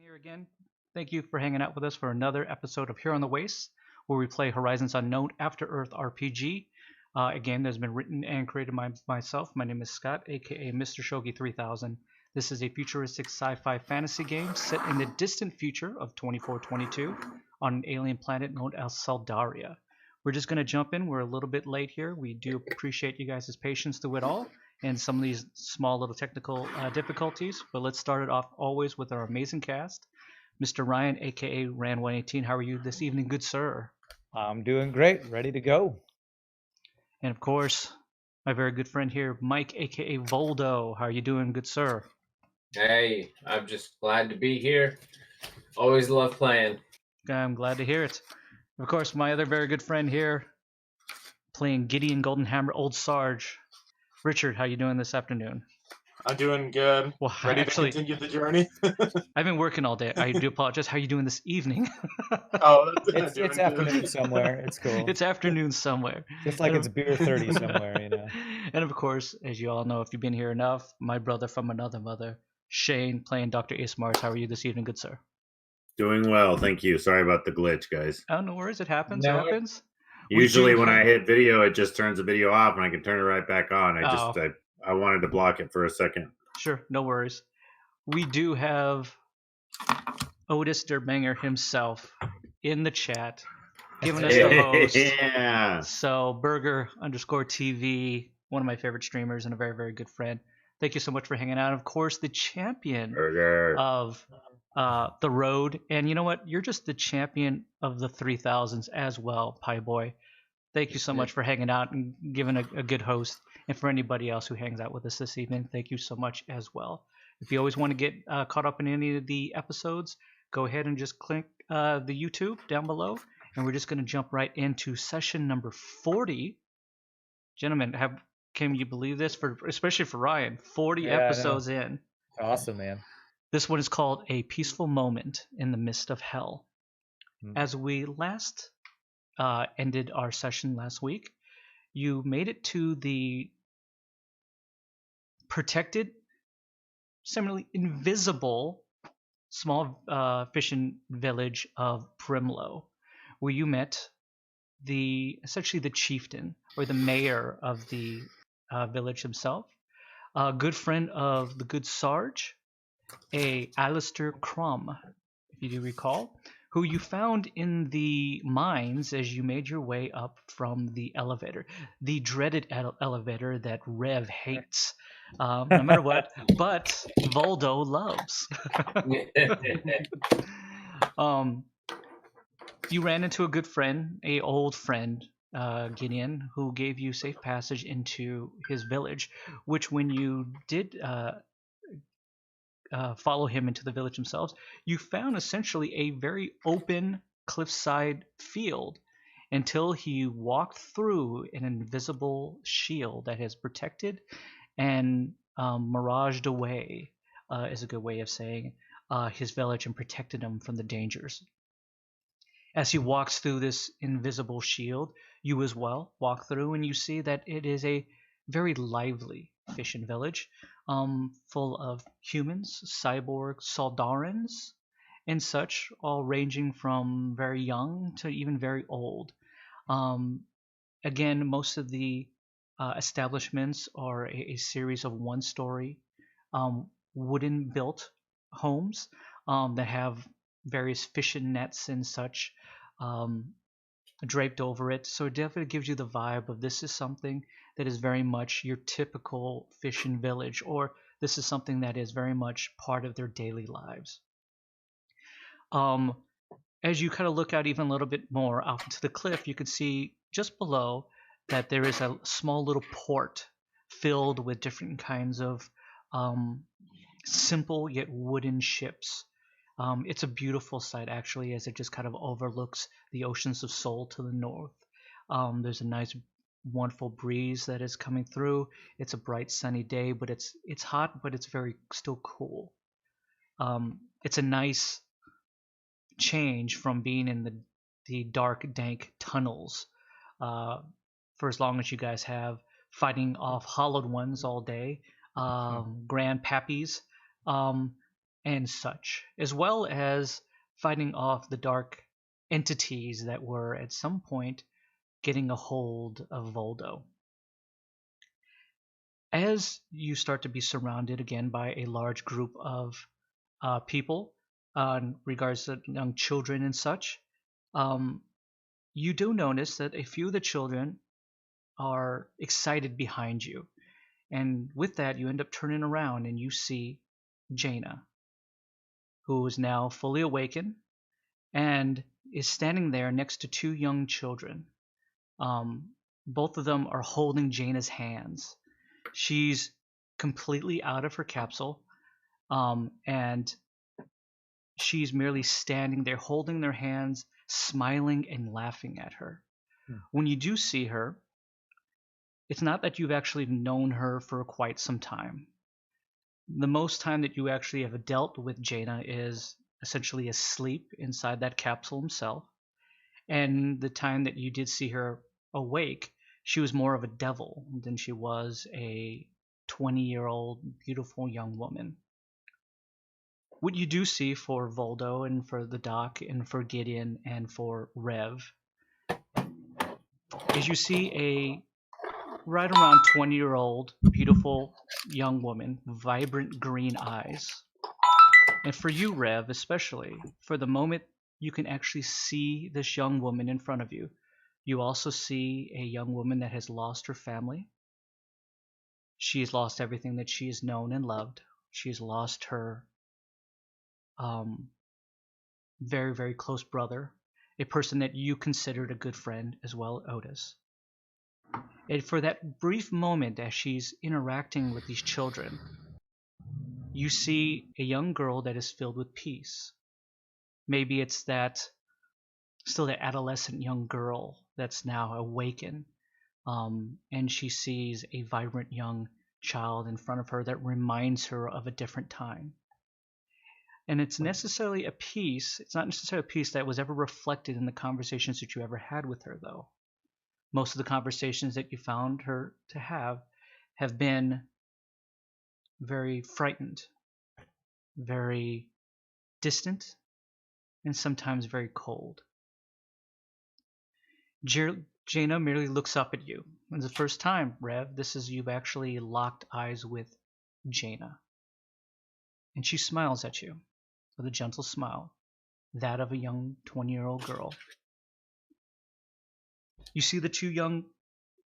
here again. Thank you for hanging out with us for another episode of Here on the Waste, where we play Horizons Unknown After Earth RPG. A game that has been written and created by myself. My name is Scott, aka Mr. Shogi 3000. This is a futuristic sci-fi fantasy game set in the distant future of 2422 on an alien planet known as Saldaria. We're just going to jump in. We're a little bit late here. We do appreciate you guys' patience through it all and some of these small little technical difficulties. But let's start it off always with our amazing cast. Mr. Ryan, aka Ran118, how are you this evening, good sir? I'm doing great, ready to go. And of course, my very good friend here, Mike, aka Voldo. How are you doing, good sir? Hey, I'm just glad to be here. Always love playing. I'm glad to hear it. Of course, my other very good friend here, playing Gideon Goldenhammer, Old Sarge. Richard, how you doing this afternoon? I'm doing good. Well, Ready actually, to continue the journey? I've been working all day. I do apologize. How are you doing this evening? Oh, It's afternoon somewhere. It's cool. It's afternoon somewhere. Just like it's beer 30 somewhere, you know. And of course, as you all know, if you've been here enough, my brother from another mother, Shane, playing Dr. Ace Mars. How are you this evening, good sir? Doing well, thank you. Sorry about the glitch, guys. Oh, no worries. It happens. No. It happens. Usually when I hit video, it just turns the video off and I can turn it right back on. I wanted to block it for a second. Sure, no worries. We do have Otis Derbanger himself in the chat, giving us the host. Yeah. So Burgher_TV, one of my favorite streamers and a very, very good friend. Thank you so much for hanging out. Of course, the champion Burgher. of the road. And you know what? You're just the champion of the 3000s as well, Pie Boy. Thank you so much for hanging out and giving a good host. And for anybody else who hangs out with us this evening, thank you so much as well. If you always want to get caught up in any of the episodes, go ahead and just click the YouTube down below. And we're just going to jump right into session number 40. Gentlemen, can you believe this? Especially for Ryan, 40 episodes in. Awesome, man. This one is called A Peaceful Moment in the Midst of Hell. As we last ended our session last week, you made it to the protected, similarly invisible, small fishing village of Primlow, where you met essentially the chieftain or the mayor of the village himself, a good friend of the good Sarge, a Alistair Crumb, if you do recall, who you found in the mines as you made your way up from the elevator, the dreaded elevator that Rev hates, no matter what, but Voldo loves. You ran into a good friend, a old friend, Gideon, who gave you safe passage into his village, which when you did follow him into the village themselves, you found essentially a very open cliffside field until he walked through an invisible shield that has protected and miraged away, is a good way of saying, his village and protected him from the dangers. As he walks through this invisible shield, you as well walk through and you see that it is a very lively fishing village, full of humans, cyborgs, Saldarans, and such, all ranging from very young to even very old. Again, most of the establishments are a series of one-story wooden built homes that have various fishing nets and such draped over it. So it definitely gives you the vibe of this is something that is very much your typical fishing village, or this is something that is very much part of their daily lives. As you kind of look out even a little bit more off into the cliff, you can see just below that there is a small little port filled with different kinds of simple yet wooden ships. It's a beautiful sight, actually, as it just kind of overlooks the oceans of Sol to the north. There's a nice, wonderful breeze that is coming through. It's a bright, sunny day, but it's hot, but it's very still cool. It's a nice change from being in the dark, dank tunnels for as long as you guys have, fighting off hollowed ones all day, grand pappies. and such, as well as fighting off the dark entities that were at some point getting a hold of Voldo. As you start to be surrounded again by a large group of people, in regards to young children and such, you do notice that a few of the children are excited behind you. And with that, you end up turning around and you see Jaina, who is now fully awakened and is standing there next to two young children. Both of them are holding Jaina's hands. She's completely out of her capsule, and she's merely standing there holding their hands, smiling and laughing at her. When you do see her, it's not that you've actually known her for quite some time. The most time that you actually have dealt with Jaina is essentially asleep inside that capsule himself. And the time that you did see her awake, she was more of a devil than she was a 20-year-old beautiful young woman. What you do see for Voldo and for the Doc and for Gideon and for Rev is you see a right around 20-year-old beautiful young woman, vibrant green eyes. And for you, Rev, especially, for the moment you can actually see this young woman in front of you, you also see a young woman that has lost her family. She has lost everything that she has known and loved. She's lost her very, very close brother, a person that you considered a good friend as well, Otis. And for that brief moment as she's interacting with these children, you see a young girl that is filled with peace. Maybe it's still that adolescent young girl that's now awakened, and she sees a vibrant young child in front of her that reminds her of a different time. And it's necessarily a peace. It's not necessarily a peace that was ever reflected in the conversations that you ever had with her, though. Most of the conversations that you found her to have been very frightened, very distant, and sometimes very cold. Jaina merely looks up at you. It's the first time, Rev, you've actually locked eyes with Jaina. And she smiles at you with a gentle smile, that of a young 20-year-old girl. You see the two young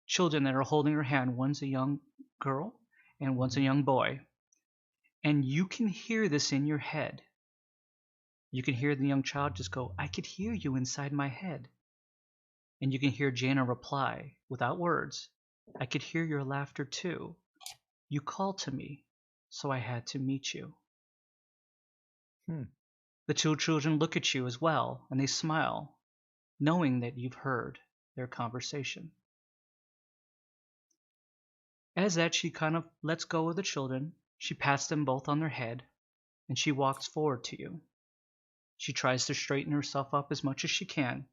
children that are holding her hand. One's a young girl and one's a young boy. And you can hear this in your head. You can hear the young child just go, "I could hear you inside my head." And you can hear Jaina reply, without words, "I could hear your laughter too. You called to me, so I had to meet you." The two children look at you as well, and they smile, knowing that you've heard their conversation. As that, she kind of lets go of the children. She pats them both on their head, and she walks forward to you. She tries to straighten herself up as much as she can,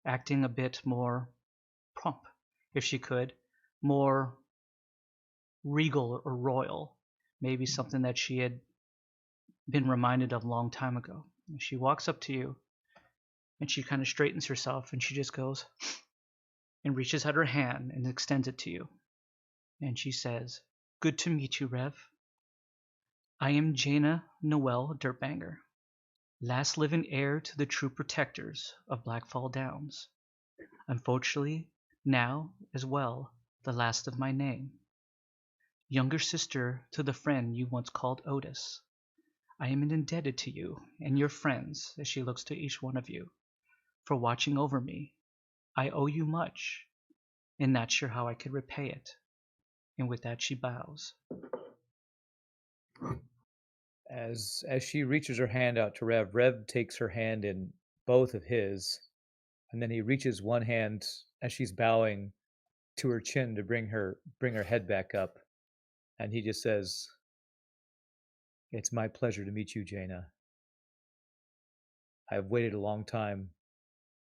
acting a bit more plump, if she could, more regal or royal, maybe something that she had been reminded of a long time ago. And she walks up to you, and she kind of straightens herself, and she just goes and reaches out her hand and extends it to you. And she says, "Good to meet you, Rev. I am Jaina Noel Dirtbanger, last living heir to the true protectors of Blackfall Downs. Unfortunately, now, as well, the last of my name. Younger sister to the friend you once called Otis. I am indebted to you and your friends," as she looks to each one of you, "for watching over me. I owe you much, and not sure how I could repay it." And with that, she bows. As she reaches her hand out to Rev, Rev takes her hand in both of his, and then he reaches one hand as she's bowing to her chin to bring her head back up, and he just says, "It's my pleasure to meet you, Jaina. I've waited a long time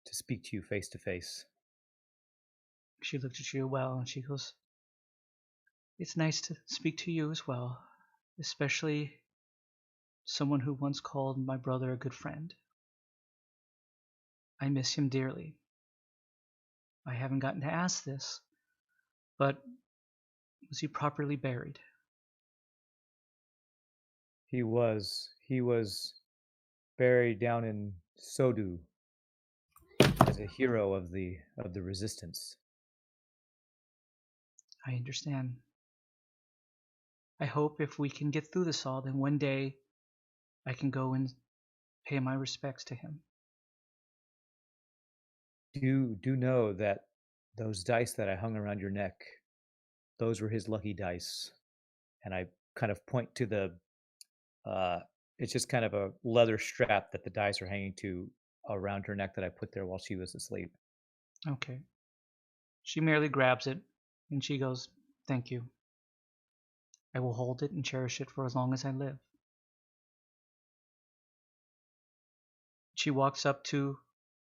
to speak to you face to face." She looked at you well, and she goes, "It's nice to speak to you as well, especially someone who once called my brother a good friend. I miss him dearly. I haven't gotten to ask this, but was he properly buried? He was buried down in Sodu as a hero of the resistance. I understand. I hope if we can get through this all, then one day I can go and pay my respects to him. Do know that those dice that I hung around your neck, those were his lucky dice. And I kind of point to the it's just kind of a leather strap that the dice are hanging to around her neck that I put there while she was asleep. Okay. She merely grabs it and she goes, "Thank you. I will hold it and cherish it for as long as I live." She walks up to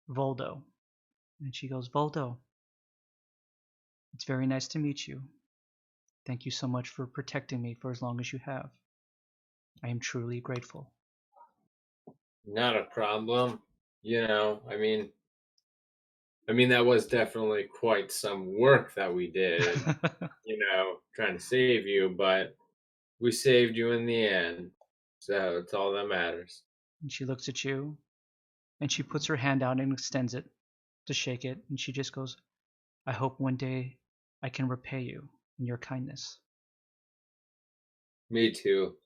Voldo and she goes, "Voldo, it's very nice to meet you. Thank you so much for protecting me for as long as you have. I am truly grateful." Not a problem. I mean, that was definitely quite some work that we did, trying to save you, but we saved you in the end. So it's all that matters. And she looks at you and she puts her hand out and extends it to shake it. And she just goes, "I hope one day I can repay you in your kindness." Me too.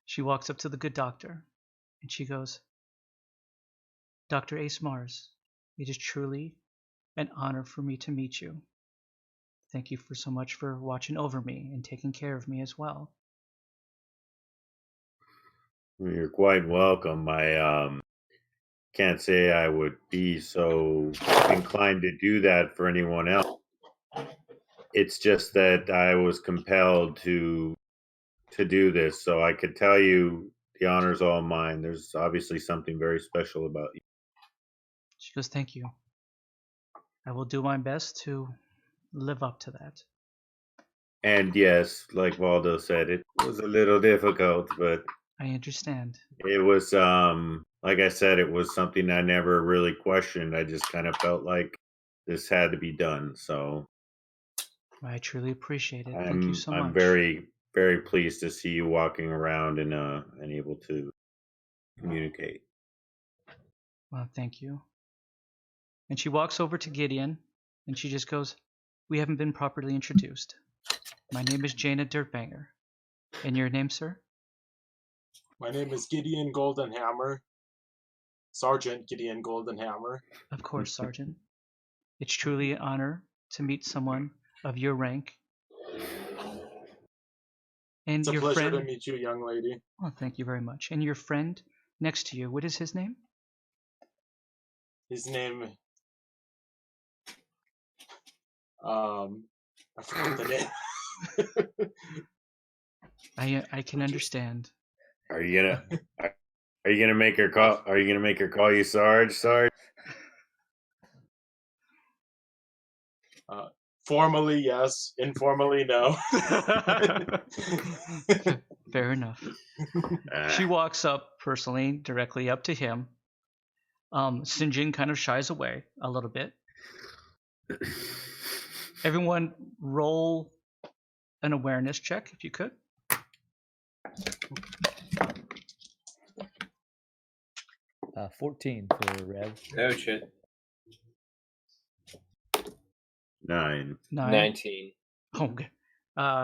She walks up to the good doctor and she goes, "Dr. Ace Mars, it is truly an honor for me to meet you. Thank you for so much for watching over me and taking care of me as well." You're quite welcome. I can't say I would be so inclined to do that for anyone else. It's just that I was compelled to do this, so I could tell you the honor's all mine. There's obviously something very special about you. She goes, "Thank you. I will do my best to live up to that." And yes, like Waldo said, it was a little difficult, but I understand. it was like I said, it was something I never really questioned. I just kind of felt like this had to be done. So I truly appreciate it. Thank you so I'm much. very, very pleased to see you walking around and able to communicate. Well, thank you. And she walks over to Gideon and she just goes, "We haven't been properly introduced. My name is Jaina Dirtbanger. And your name, sir?" My name is Gideon Goldenhammer. Sergeant Gideon Goldenhammer. "Of course, Sergeant. It's truly an honor to meet someone of your rank. And It's a your pleasure friend." to meet you, young lady. "Oh, thank you very much. And your friend next to you, what is his name?" His name, I forgot the name. I can understand. Are you gonna make her call? Are you gonna make her call you Sarge? Sarge? Formally, yes. Informally, no. Fair enough. She walks up personally, directly up to him. Sinjin kind of shies away a little bit. Everyone roll an awareness check if you could. 14 for Rev. Oh shit. 9. 19. Okay.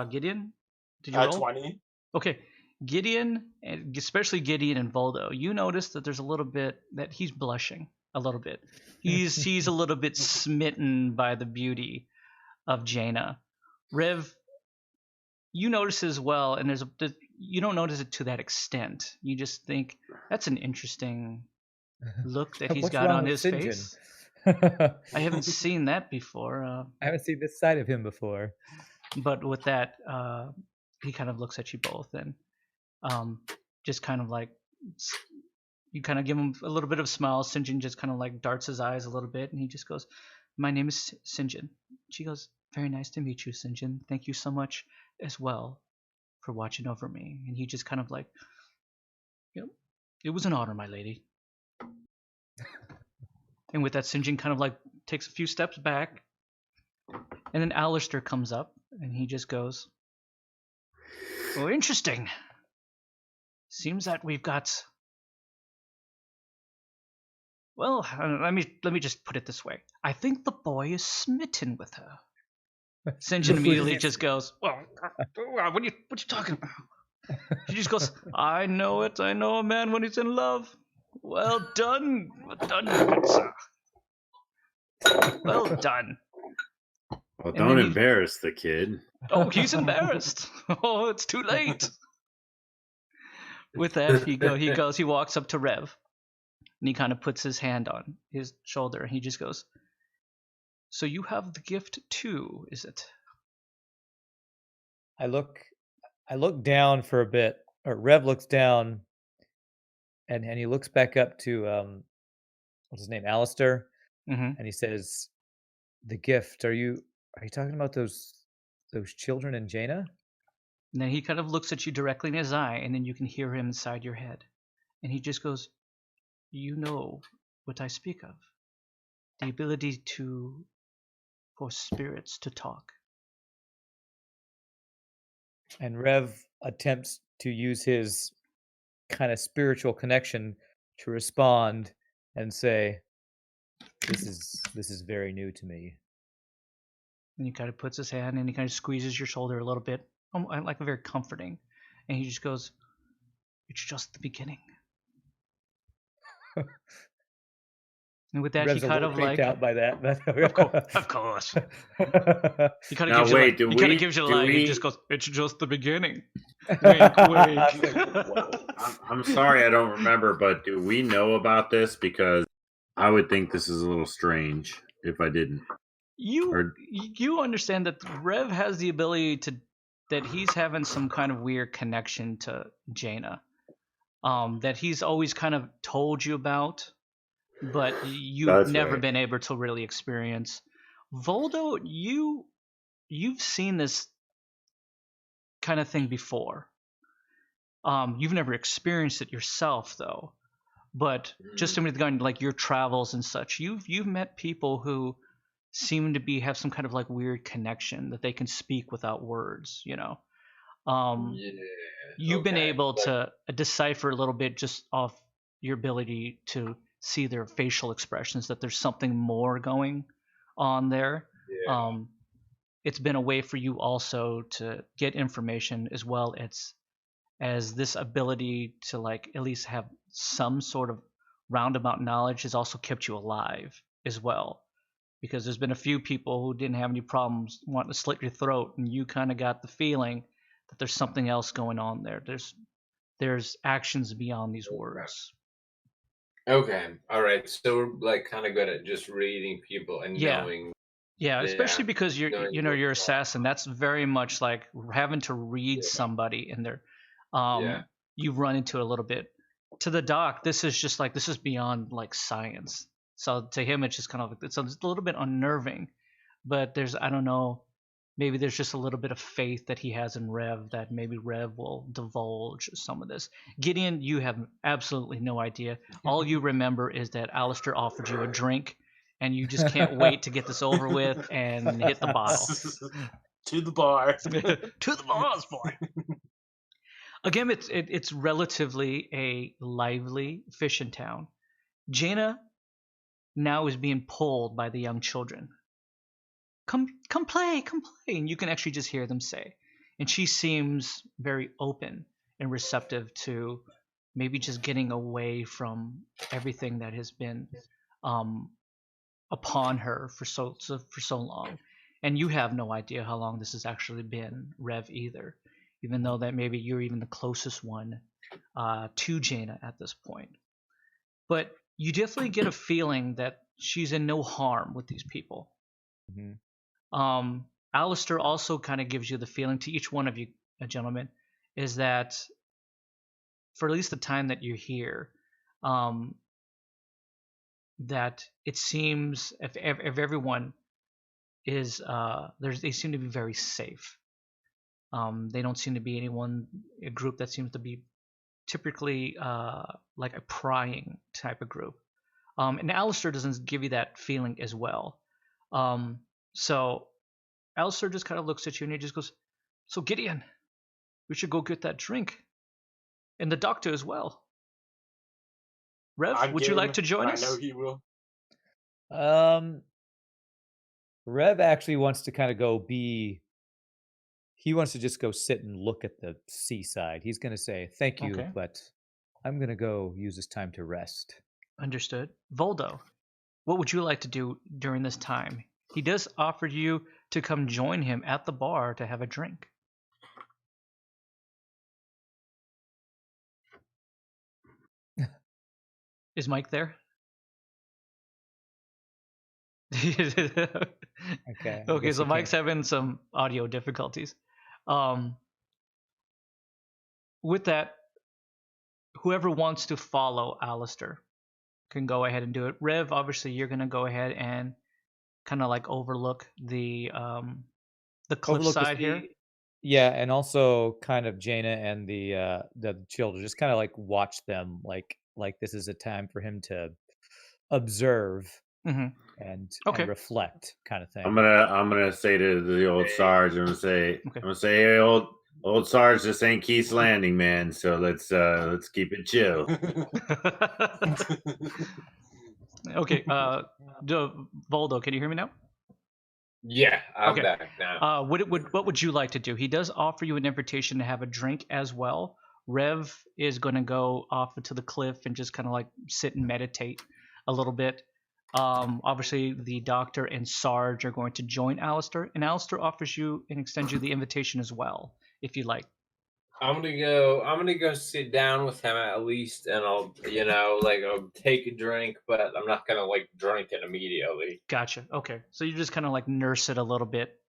Gideon, did you At roll? 20. Okay. Gideon, and especially Gideon and Voldo, you notice that there's a little bit that he's blushing a little bit. He's a little bit smitten by the beauty of Jaina. Rev, you notice as well, and you don't notice it to that extent. You just think that's an interesting look that he's What's got wrong on with his St. John? face. I haven't seen that before. I haven't seen this side of him before. But with that, he kind of looks at you both and just kind of like, you kind of give him a little bit of a smile. Sinjin just kind of like darts his eyes a little bit and he just goes, "My name is Sinjin." She goes, "Very nice to meet you, Sinjin. Thank you so much as well for watching over me. And he just kind of like, it was an honor, my lady. And with that, Sinjin kind of like takes a few steps back. And then Alistair comes up and he just goes, oh, interesting. Seems that we've got... Well, let me just put it this way. I think the boy is smitten with her. Sinjin immediately just goes, well, what are you talking about? She just goes, I know it. I know a man when he's in love. Well done. Well done, good sir. Well done. Well, don't embarrass the kid. Oh, he's embarrassed. Oh, it's too late. With that, he walks up to Rev, and he kind of puts his hand on his shoulder, and he just goes, so you have the gift too, is it? I look down for a bit, or Rev looks down, and he looks back up to what's his name, Alistair, and he says, "The gift. Are you talking about those children in Jaina?" And then he kind of looks at you directly in his eye, and then you can hear him inside your head, and he just goes, "You know what I speak of, the ability for spirits to talk." And Rev attempts to use his kind of spiritual connection to respond and say, This is very new to me. And he kind of puts his hand and he kind of squeezes your shoulder a little bit, like very comforting. And he just goes, it's just the beginning. And with that, Rev's he kind of like out by that. of course. He kind Now, of wait, gives you the light. He just goes, it's just the beginning. Wink, wink. I'm sorry, I don't remember, but do we know about this? Because I would think this is a little strange if I didn't. You understand that Rev has the ability that he's having some kind of weird connection to Jaina, that he's always kind of told you about, but you've never been able to really experience. Voldo, you've seen this kind of thing before. You've never experienced it yourself, though. But just with like your travels and such, you've met people who seem to have some kind of like weird connection that they can speak without words. You've been able to decipher a little bit just off your ability to see their facial expressions that there's something more going on there. It's been a way for you also to get information, as well as this ability to like at least have some sort of roundabout knowledge has also kept you alive as well, because there's been a few people who didn't have any problems wanting to slit your throat, and you kind of got the feeling that there's something else going on there. There's actions beyond these words. Okay, all right. So we're like kind of good at just reading people and knowing. Yeah, especially because you're assassin. That's very much like having to read somebody in there. You run into a little bit. To the doc, this is beyond like science. So to him, it's just kind of it's a little bit unnerving. But I don't know, maybe there's just a little bit of faith that he has in Rev, that maybe Rev will divulge some of this. Gideon, you have absolutely no idea. All you remember is that Alistair offered you a drink, and you just can't wait to get this over with and hit the bottle. To the bar. To the bars, boy. Again, it's relatively a lively fishing town. Jaina now is being pulled by the young children. Come play, and you can actually just hear them say. And she seems very open and receptive to maybe just getting away from everything that has been upon her for so long. And you have no idea how long this has actually been, Rev, either, even though that maybe you're even the closest one to Jaina at this point. But you definitely get a feeling that she's in no harm with these people. Alistair also kind of gives you the feeling, to each one of you, gentlemen, is that for at least the time that you're here, that it seems if everyone is they seem to be very safe. They don't seem to be a group that seems to be typically like a prying type of group. And Alistair doesn't give you that feeling as well. So Alistair just kind of looks at you and he just goes, "So Gideon, we should go get that drink. And the doctor as well. Rev, I'm would you like to game. join I us?" know he will. Rev actually wants to kind of he wants to just go sit and look at the seaside. He's going to say, "Thank you, Okay. but I'm going to go use this time to rest." Understood. Voldo, what would you like to do during this time? He does offer you to come join him at the bar to have a drink. Is Mike there? Okay. I Okay, guess so he Mike's can't. having some audio difficulties. With that, whoever wants to follow Alistair can go ahead and do it. Rev, obviously, you're going to go ahead and kind of like overlook the Overlook the cliffside here. sea. Yeah, and also kind of Jaina and the children, just kind of like watch them, like this is a time for him to observe Hmm. and Okay. reflect, kind of thing. I'm gonna say to the old Sarge, I'm Okay. gonna say, hey, old Sarge, this ain't Keith's Landing, man. So let's keep it chill. Okay. Voldo, can you hear me now? Yeah, I'm Okay. back now. What would you like to do? He does offer you an invitation to have a drink as well. Rev is going to go off to the cliff and just kind of like sit and meditate a little bit. Obviously, the doctor and Sarge are going to join Alistair, and Alistair offers you and extends you the invitation as well, if you like. I'm gonna go sit down with him at least, and I'll take a drink, but I'm not gonna like drink it immediately. Gotcha. Okay, so you just kind of like nurse it a little bit.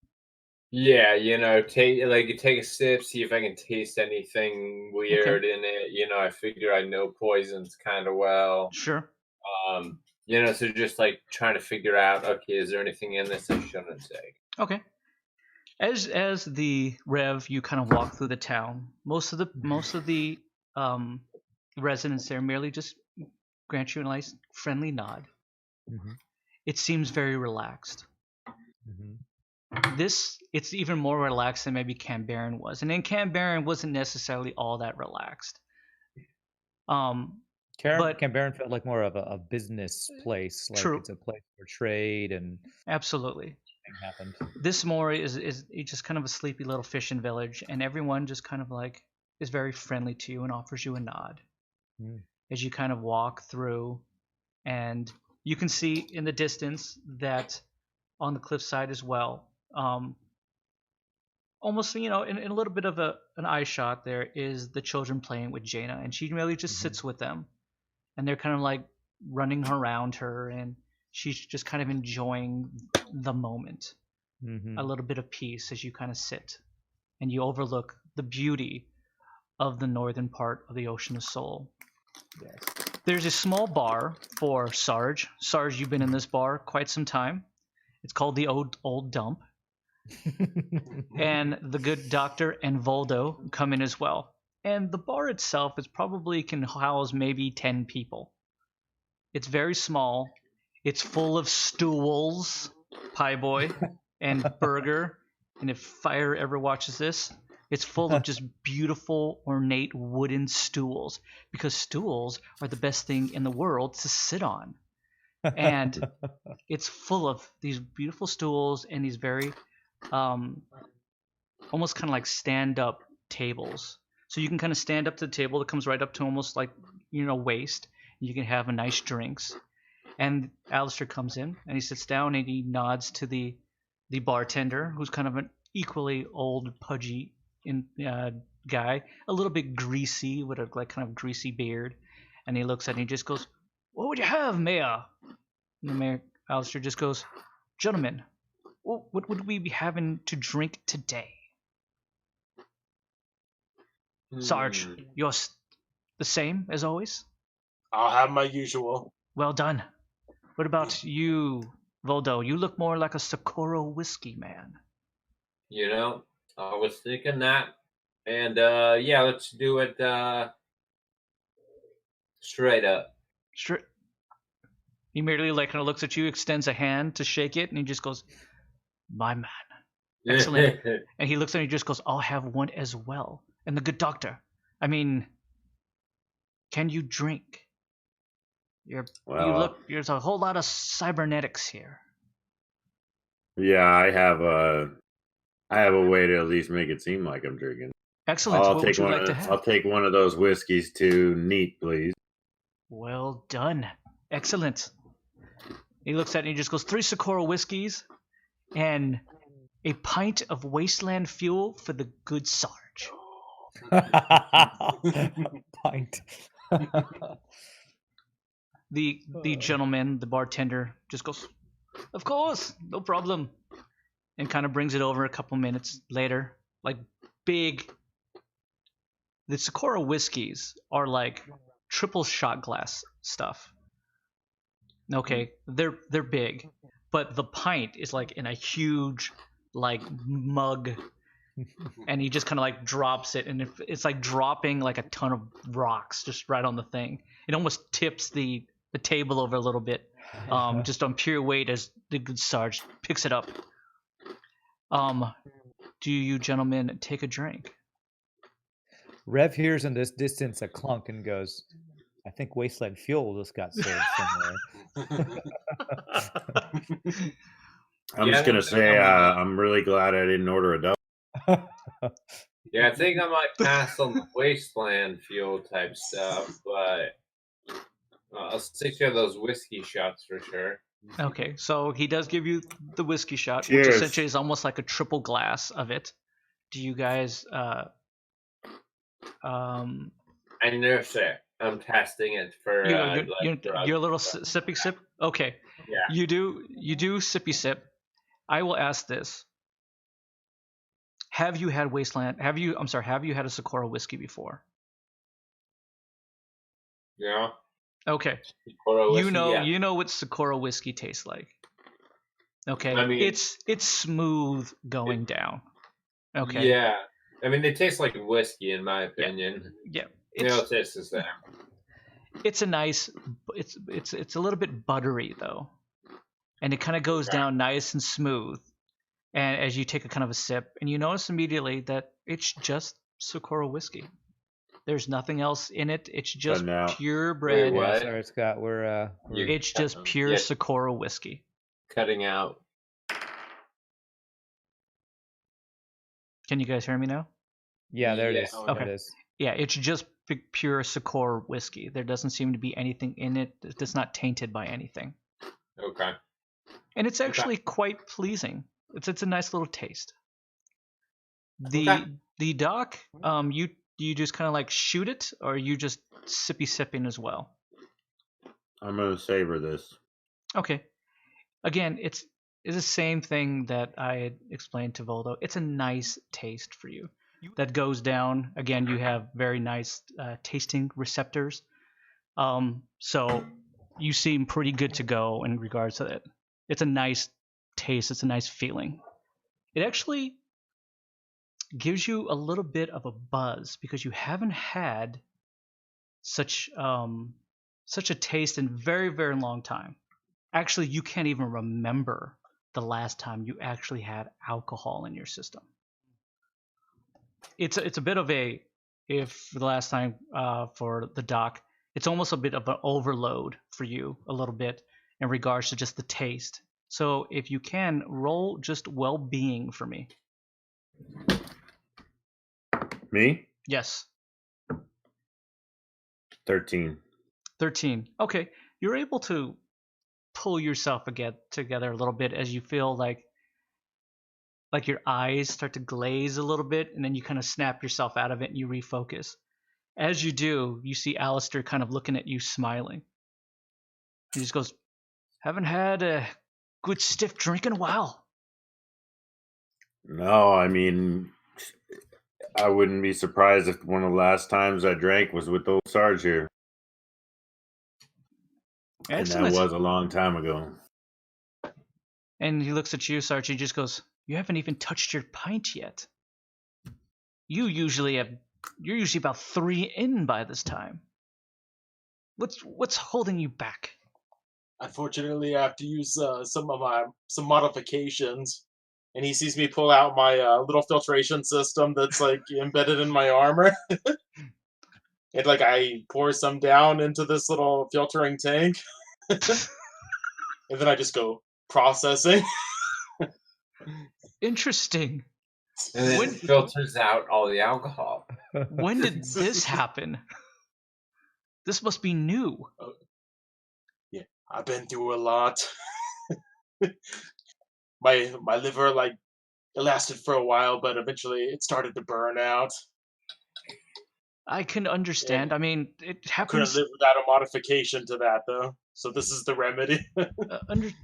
Yeah, take a sip, see if I can taste anything weird in it. I figure I know poisons kind of well. Sure. So just like trying to figure out, okay, is there anything in this I shouldn't take? Okay. As the Rev, you kind of walk through the town. Most of the residents there merely just grant you a nice friendly nod. Mhm. It seems very relaxed. Mhm. It's even more relaxed than maybe Canberran was, and then Canberran wasn't necessarily all that relaxed. But Canberran felt like more of a business place, like true, it's a place for trade and absolutely. thing happened. This more is just kind of a sleepy little fishing village, and everyone just kind of like is very friendly to you and offers you a nod as you kind of walk through, and you can see in the distance that on the cliffside as well, almost in a little bit of an eye shot, there is the children playing with Jaina, and she really just sits with them, and they're kind of like running around her, and she's just kind of enjoying the moment. A little bit of peace as you kind of sit and you overlook the beauty of the northern part of the Ocean of Soul. Yes. There's a small bar for Sarge. Sarge, you've been in this bar quite some time. It's called the Old Dump. And the good doctor and Voldo come in as well. And the bar itself is probably can house maybe 10 people. It's very small. It's full of stools, Pie Boy and Burgher. And if Fire ever watches this, it's full of just beautiful, ornate wooden stools, because stools are the best thing in the world to sit on. And it's full of these beautiful stools and these very almost kind of like stand-up tables. So you can kind of stand up to the table that comes right up to almost like waist. You can have a nice drinks. And Alistair comes in and he sits down and he nods to the bartender, who's kind of an equally old, pudgy guy, a little bit greasy with a like kind of greasy beard. And he looks at it and he just goes, "What would you have, Mayor?" And the mayor, Alistair, just goes, "Gentlemen, what would we be having to drink today?" Sarge, you're the same as always? I'll have my usual. Well done. What about you, Voldo? You look more like a Socorro whiskey man. I was thinking that. And yeah, let's do it straight up. Sure. He merely like kind of looks at you, extends a hand to shake it, and he just goes, "My man, excellent." And he looks at you and just goes, "I'll have one as well." And the good doctor, I mean, can you drink? Well, There's a whole lot of cybernetics here. yeah, I have a way to at least make it seem like I'm drinking. Excellent. I'll What take would you one. like to have? I'll take one of those whiskeys too. Neat, please. Well done. Excellent. He looks at it and he just goes, 3 Socorro whiskeys and a pint of wasteland fuel for the good Sarge. Pint. The gentleman, the bartender, just goes, "Of course, no problem," and kind of brings it over a couple minutes later. Like big. The Socorro whiskeys are like triple shot glass stuff. Okay, they're big, but the pint is like in a huge like mug, and he just kind of like drops it, and it's like dropping like a ton of rocks just right on the thing. It almost tips the table over a little bit, just on pure weight as the good Sarge picks it up. Do you gentlemen take a drink? Rev hears in this distance a clunk and goes, "I think wasteland fuel just got served somewhere." I'm just gonna say I'm really glad I didn't order a double. Yeah, I think I might pass on the wasteland fuel type stuff, but I'll stick to those whiskey shots for sure. Okay, so he does give you the whiskey shot, Cheers. which essentially is almost like a triple glass of it. Do you guys I nurse it. I'm testing it for you're a little sippy sip? Okay. Yeah. You do sippy sip. I will ask this. Have you had have you had a Socorro whiskey before? Yeah. Okay. Socorro whiskey, yeah. You know what Socorro whiskey tastes like. Okay. I mean, it's smooth going down. Okay. Yeah. I mean, they taste like whiskey in my opinion. Yeah. It tastes the same. It's a nice it's a little bit buttery though. And it kind of goes down nice and smooth. And as you take a kind of a sip, and you notice immediately that it's just Socorro whiskey. There's nothing else in it. It's just pure bread. Wait, what? Sorry, Scott. It's just pure Socorro whiskey. Cutting out. Can you guys hear me now? Yeah, there it is. Yeah. Okay. There it is. Yeah, it's just pure Socorro whiskey. There doesn't seem to be anything in it that's not tainted by anything. Okay. And it's actually quite pleasing. It's a nice little taste. The doc, you just kind of like shoot it, or you just sipping as well? I'm gonna savor this. Okay. Again, it's the same thing that I had explained to Voldo. It's a nice taste for you. That goes down. Again, you have very nice tasting receptors. So you seem pretty good to go in regards to that. It's a nice taste. It's a nice feeling. It actually gives you a little bit of a buzz because you haven't had such a taste in a very, very long time. Actually, you can't even remember the last time you actually had alcohol in your system. It's a bit of if the last time for the doc, it's almost a bit of an overload for you a little bit in regards to just the taste. So if you can, roll just well-being for me. Me? Yes. 13. 13. Okay. You're able to pull yourself together a little bit as you feel like your eyes start to glaze a little bit, and then you kind of snap yourself out of it and you refocus. As you do, you see Alistair kind of looking at you smiling. He just goes, "Haven't had a good stiff drink in a while." No, I mean, I wouldn't be surprised if one of the last times I drank was with old Sarge here. Excellent. And that was a long time ago. And he looks at you, Sarge. He just goes, "You haven't even touched your pint yet." You're usually about 3 in by this time. What's holding you back? Unfortunately, I have to use some modifications, and he sees me pull out my little filtration system that's like embedded in my armor, and like I pour some down into this little filtering tank, and then I just go processing. Interesting. And then When- it filters out all the alcohol. When did this happen? This must be new. Yeah, I've been through a lot. My liver, like, it lasted for a while, but eventually it started to burn out. I can understand. I mean, it Couldn't happens. live without a modification to that, though. So this is the remedy.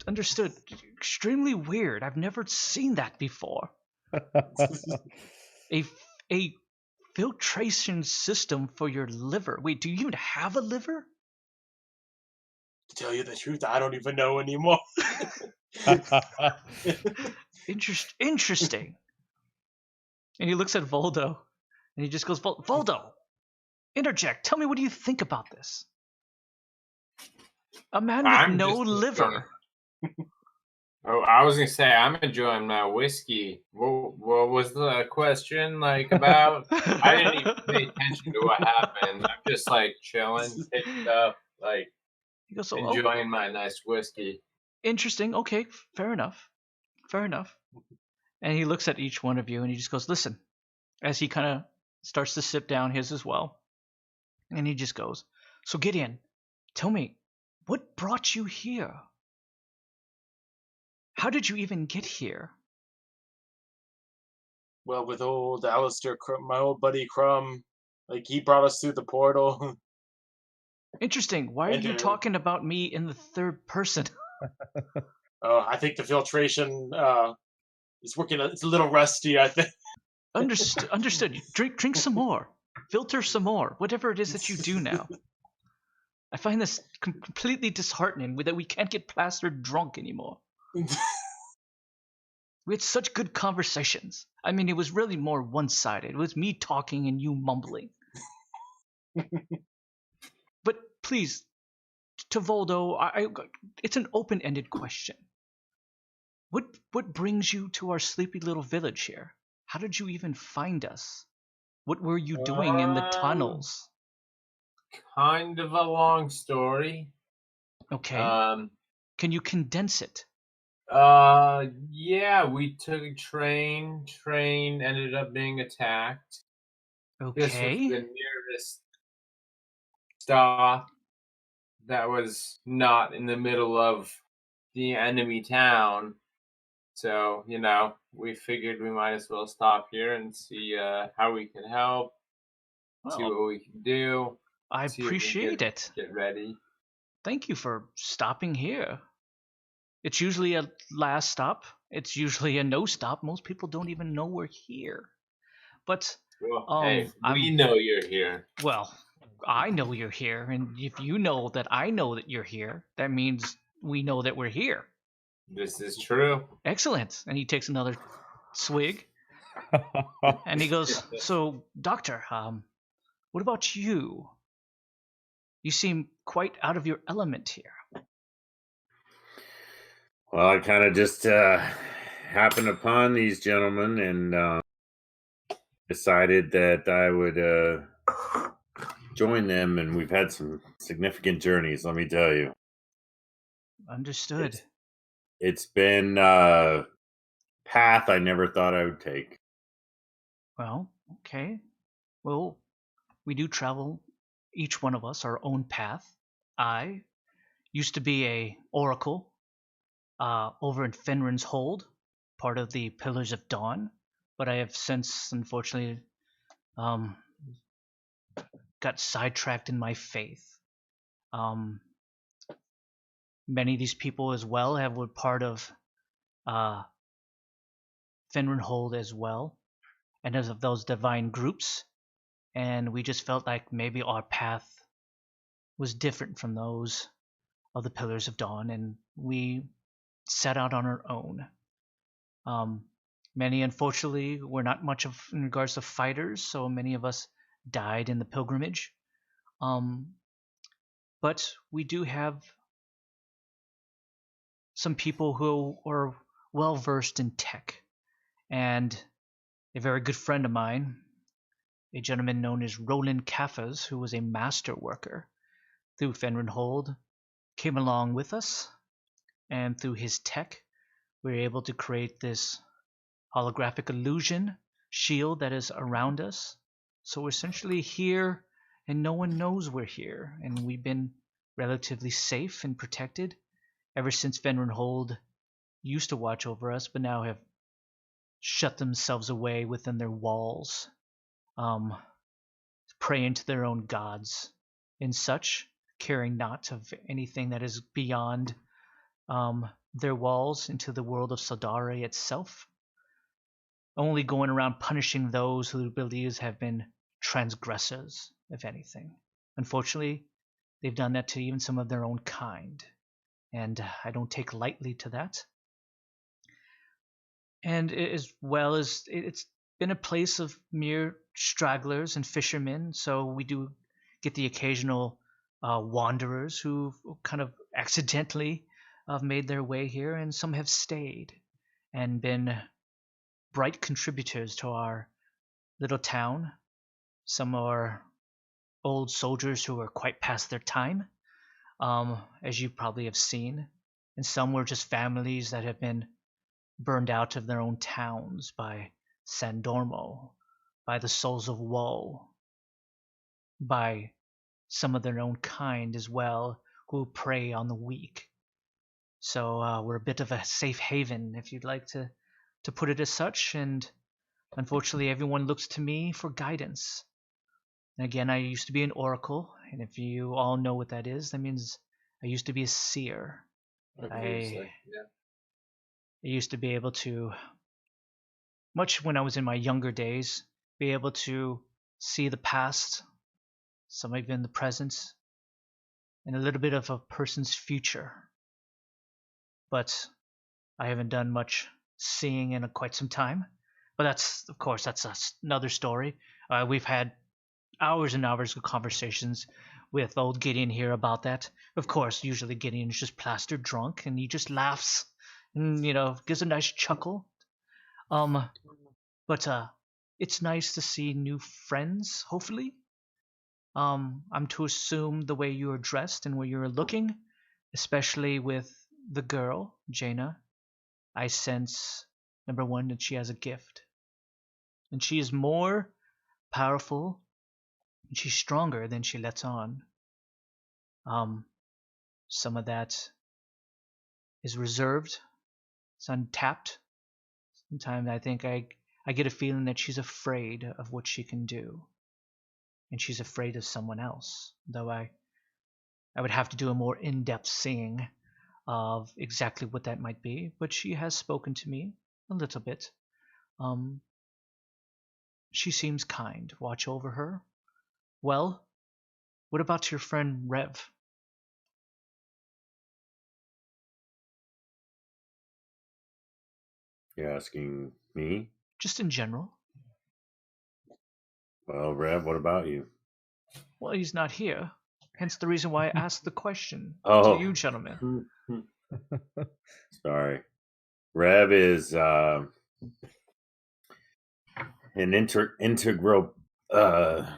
Understood. Extremely weird. I've never seen that before. A filtration system for your liver. Wait, do you even have a liver? To tell you the truth, I don't even know anymore. Interesting. And he looks at Voldo, and he just goes, Voldo, interject. Tell me, what do you think about this? A man with I'm no just liver. Oh, I was gonna say I'm enjoying my whiskey. What was the question like about? I didn't even pay attention to what happened. I'm just like chilling, picked up, like He goes, oh, enjoying my nice whiskey. interesting. Okay, fair enough. And he looks at each one of you, and he just goes, listen, as he kind of starts to sip down his as well. And he just goes, so Gideon, tell me, what brought you here? How did you even get here? Well, with old Alistair, my old buddy Crumb, like, he brought us through the portal. Interesting. Why are you talking about me in the third person? I think the filtration is working. It's a little rusty, I think. Understood. Drink some more. Filter some more. Whatever it is that you do now. I find this completely disheartening that we can't get plastered drunk anymore. We had such good conversations. I mean, it was really more one-sided. It was me talking and you mumbling. But please, to Voldo, it's an open-ended question. What brings you to our sleepy little village here? How did you even find us? What were you doing in the tunnels? Kind of a long story. Okay. Can you condense it? Yeah, we took a train. Train ended up being attacked. This was Okay. the nearest stop that was not in the middle of the enemy town. So, we figured we might as well stop here and see how we can help, see Well, what we can do. I see if we appreciate can it. Get ready. Thank you for stopping here. It's usually a last stop. It's usually a no stop. Most people don't even know we're here. But Well, hey, we know you're here. Well, I know you're here, and if you know that I know that you're here, that means we know that we're here. This is true. Excellent. And he takes another swig, and he goes, so, Doctor, what about you? You seem quite out of your element here. Well, I kind of just happened upon these gentlemen and decided that I would join them, and we've had some significant journeys, let me tell you. Understood. It's been a path I never thought I would take. Well, okay. Well, we do travel, each one of us, our own path. I used to be a oracle over in Fenrin's Hold, part of the Pillars of Dawn, but I have since, unfortunately, got sidetracked in my faith. Many of these people as well were part of Fenrin Hold as well, and as of those divine groups, and we just felt like maybe our path was different from those of the Pillars of Dawn, and we set out on our own. Many, unfortunately, were not much of in regards to fighters, so many of us died in the pilgrimage. But we do have some people who are well versed in tech, and a very good friend of mine, a gentleman known as Roland Caffas, who was a master worker through Fenrinhold, came along with us, and through his tech, we were able to create this holographic illusion shield that is around us. So we're essentially here, and no one knows we're here, and we've been relatively safe and protected ever since Fenrinhold used to watch over us, but now have shut themselves away within their walls, praying to their own gods and such, caring not of anything that is beyond their walls into the world of Sodare itself, only going around punishing those who believes have been transgressors, if anything. Unfortunately, they've done that to even some of their own kind, and I don't take lightly to that. And as well as it's been a place of mere stragglers and fishermen, so we do get the occasional wanderers who kind of accidentally have made their way here, and some have stayed and been bright contributors to our little town. Some are old soldiers who are quite past their time, as you probably have seen, and some were just families that have been burned out of their own towns by Sandormo, by the Souls of Woe, by some of their own kind as well, who prey on the weak. So we're a bit of a safe haven, if you'd like to put it as such, and unfortunately everyone looks to me for guidance. And again, I used to be an oracle, and if you all know what that is, that means I used to be a seer. Obviously, yeah. I used to be able to, much when I was in my younger days, be able to see the past, some even the present, and a little bit of a person's future. But I haven't done much seeing in quite some time. But that's, of course, that's another story. We've had hours and hours of conversations with old Gideon here about that. Of course, usually Gideon's just plastered drunk, and he just laughs and, gives a nice chuckle. But it's nice to see new friends, hopefully. I'm to assume the way you are dressed and where you're looking, especially with the girl, Jaina, I sense, number one, that she has a gift. And she is more powerful, and she's stronger than she lets on. Some of that is reserved, it's untapped. Sometimes I think I get a feeling that she's afraid of what she can do. And she's afraid of someone else. Though I would have to do a more in-depth seeing of exactly what that might be. But she has spoken to me a little bit. She seems kind. Watch over her. Well, what about your friend Rev? You're asking me? Just in general. Well, Rev, what about you? Well, he's not here. Hence the reason why I asked the question Oh. to you, gentlemen. Sorry. Rev is an integral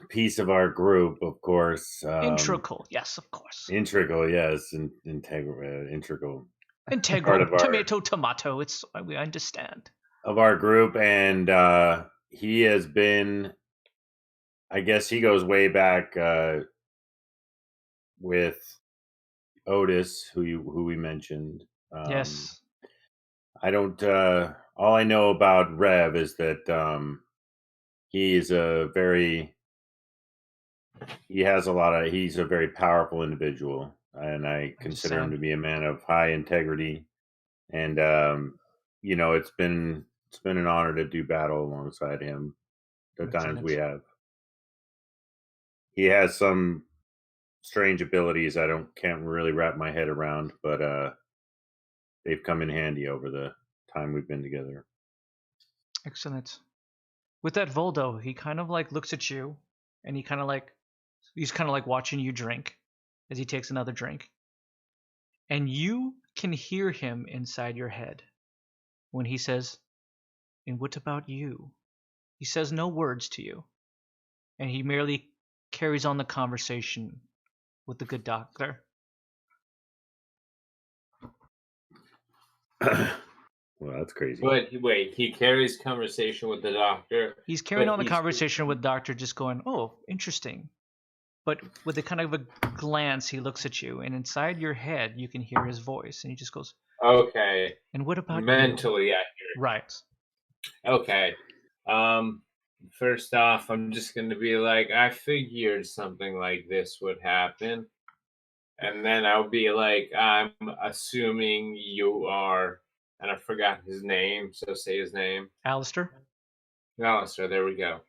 piece of our group, of course. Integral, yes, of course. Integral, yes. Integral. Integral, tomato. We understand. Of our group, and he has been, I guess he goes way back with Otis, who we mentioned. Yes. I don't. All I know about Rev is that he's a very powerful individual, and I consider him to be a man of high integrity. And it's been an honor to do battle alongside him. The times we have. He has some strange abilities I can't really wrap my head around, but they've come in handy over the time we've been together. Excellent. With that Voldo, he kind of like looks at you, and he's kind of like watching you drink as he takes another drink. And you can hear him inside your head when he says, "And what about you?" He says no words to you, and he merely carries on the conversation with the good doctor. Well, that's crazy. But wait, he carries conversation with the doctor. He's carrying But on the he's- conversation with doctor, just going, "Oh, interesting." But with a kind of a glance, he looks at you, and inside your head, you can hear his voice, and he just goes, Okay. "And what about you?" Mentally accurate. Right. Okay. First off, I'm just going to be like, I figured something like this would happen. And then I'll be like, I'm assuming you are, and I forgot his name, so say his name. Alistair? Alistair, there we go.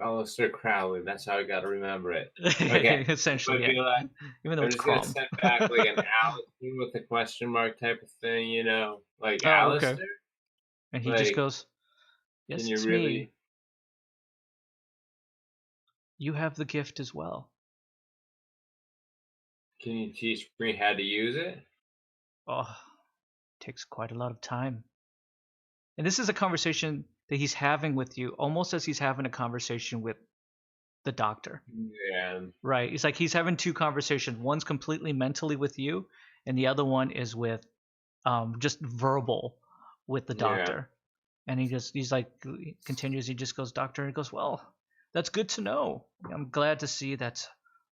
Alistair Crowley, that's how I got to remember it. Okay. Essentially, I'd be yeah. like, Even though I'm it's just going to Chrome. send back like an Alistair with a question mark type of thing, you know? Like, Oh, okay. Alistair? And he just Like, goes, "Yes, can you it's really? me. You have the gift as well." Can you teach me how to use it? Oh, it takes quite a lot of time. And this is a conversation that he's having with you, almost as he's having a conversation with the doctor. Yeah. Right. It's like he's having two conversations. One's completely mentally with you, and the other one is with just verbal with the Yeah. doctor. And he's like, continues, he just goes, "Doctor," and he goes, "Well, that's good to know. I'm glad to see that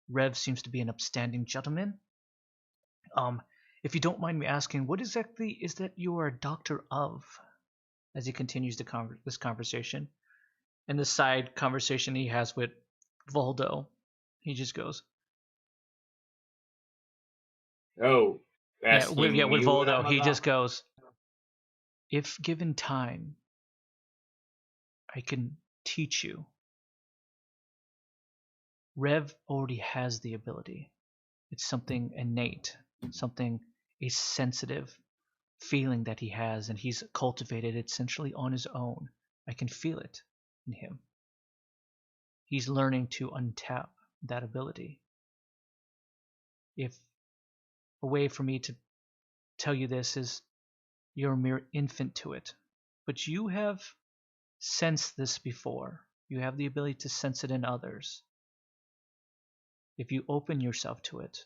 Rev seems to be an upstanding gentleman. If you don't mind me asking, what exactly is that you are a doctor of?" As he continues this conversation. And the side conversation he has with Voldo, he just goes, Oh, yeah, asking with me what Voldo, I'm he about? just goes, "If given time, I can teach you. Rev already has the ability. It's something innate, something, a sensitive feeling that he has, and he's cultivated it essentially on his own. I can feel it in him. He's learning to untap that ability. If a way for me to tell you this is, you're a mere infant to it, but you have sensed this before. You have the ability to sense it in others. If you open yourself to it,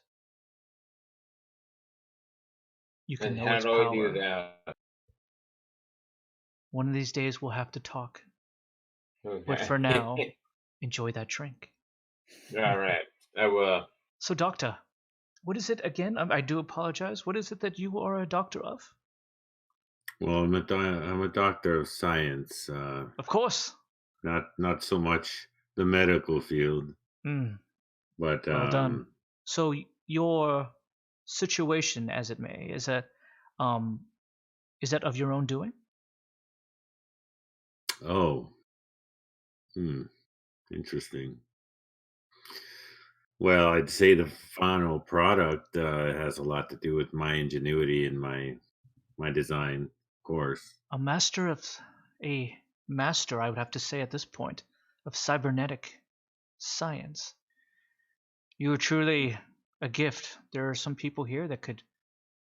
you can And know how its do I do power. that? One of these days we'll have to talk. Okay. But for now, enjoy that drink." All right, I will. So, doctor, what is it again? I do apologize. What is it that you are a doctor of? Well, I'm a doctor of science. Of course. Not so much the medical field, but Well done. So your situation, as it may, is that of your own doing? Oh, interesting. Well, I'd say the final product has a lot to do with my ingenuity and my design, of course. A master, I would have to say at this point, of cybernetic science. You are truly a gift. There are some people here that could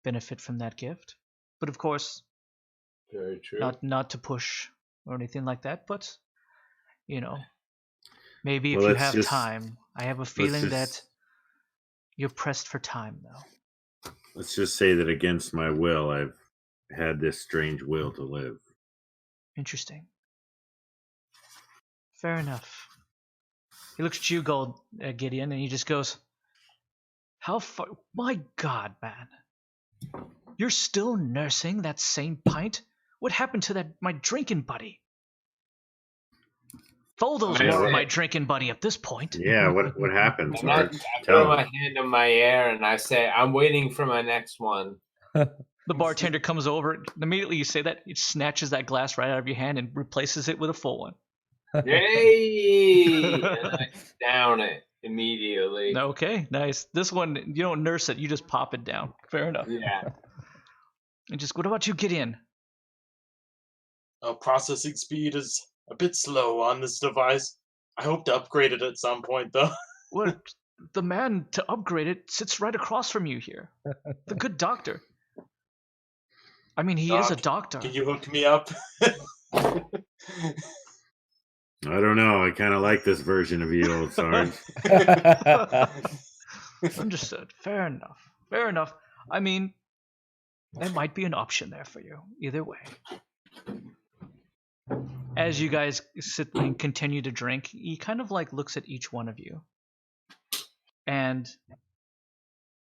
benefit from that gift. But of course, Very true. not to push or anything like that, but maybe if Well, you let's have just- time. I have a feeling that you're pressed for time, though. Let's just say that against my will, I've had this strange will to live. Interesting. Fair enough. He looks at you, Gideon, and he just goes, "How far? My God, man. You're still nursing that same pint? What happened to my drinking buddy? Voldo's more of my drinking buddy at this point." Yeah, what happened, And I Sarge? throw my hand in my air and I say, "I'm waiting for my next one." The bartender comes over. Immediately you say that, he snatches that glass right out of your hand and replaces it with a full one. Yay! And I down it immediately. Okay, nice. This one, you don't nurse it, you just pop it down. Fair enough. Yeah. And just, what about you, Gideon? Processing speed is a bit slow on this device. I hope to upgrade it at some point, though. Well, the man to upgrade it sits right across from you here. The good doctor. I mean, he is a Doc, doctor. Can you hook me up? I don't know. I kind of like this version of you, old Sarge. Understood. Fair enough. Fair enough. I mean, there might be an option there for you. Either way. As you guys sit and continue to drink, he kind of like looks at each one of you. And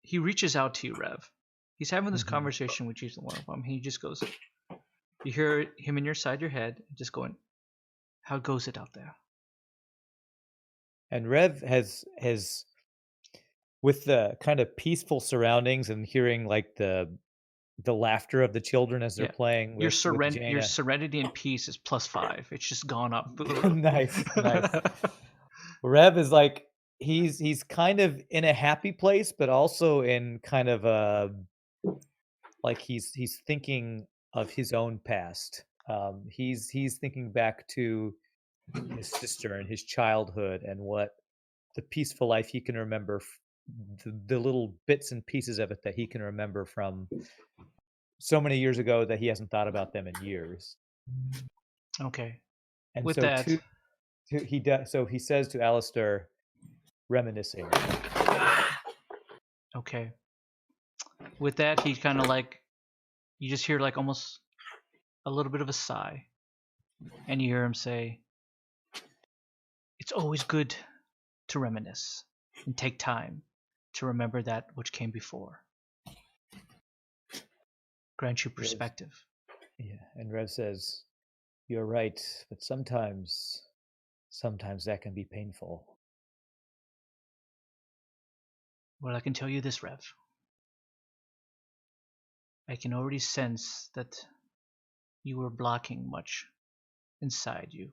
he reaches out to you, Rev. He's having this conversation with each one of them. He just goes, you hear him in your side your head, just going, how goes it out there? And Rev has with the kind of peaceful surroundings and hearing like the laughter of the children as they're playing your with your Jaina. serenity and peace is +5. It's just gone up. Nice. Rev is like he's kind of in a happy place, but also in kind of a like he's thinking of his own past. He's thinking back to his sister and his childhood and what the peaceful life he can remember, the little bits and pieces of it that he can remember from so many years ago that he hasn't thought about them in years. Okay. And with so that, so he says to Alistair, reminiscing. Okay. With that, he kind of like, you just hear like almost a little bit of a sigh. And you hear him say, it's always good to reminisce and take time to remember that which came before. Grant you perspective. Yeah, and Rev says, you're right, but sometimes that can be painful. Well, I can tell you this, Rev. I can already sense that you were blocking much inside you.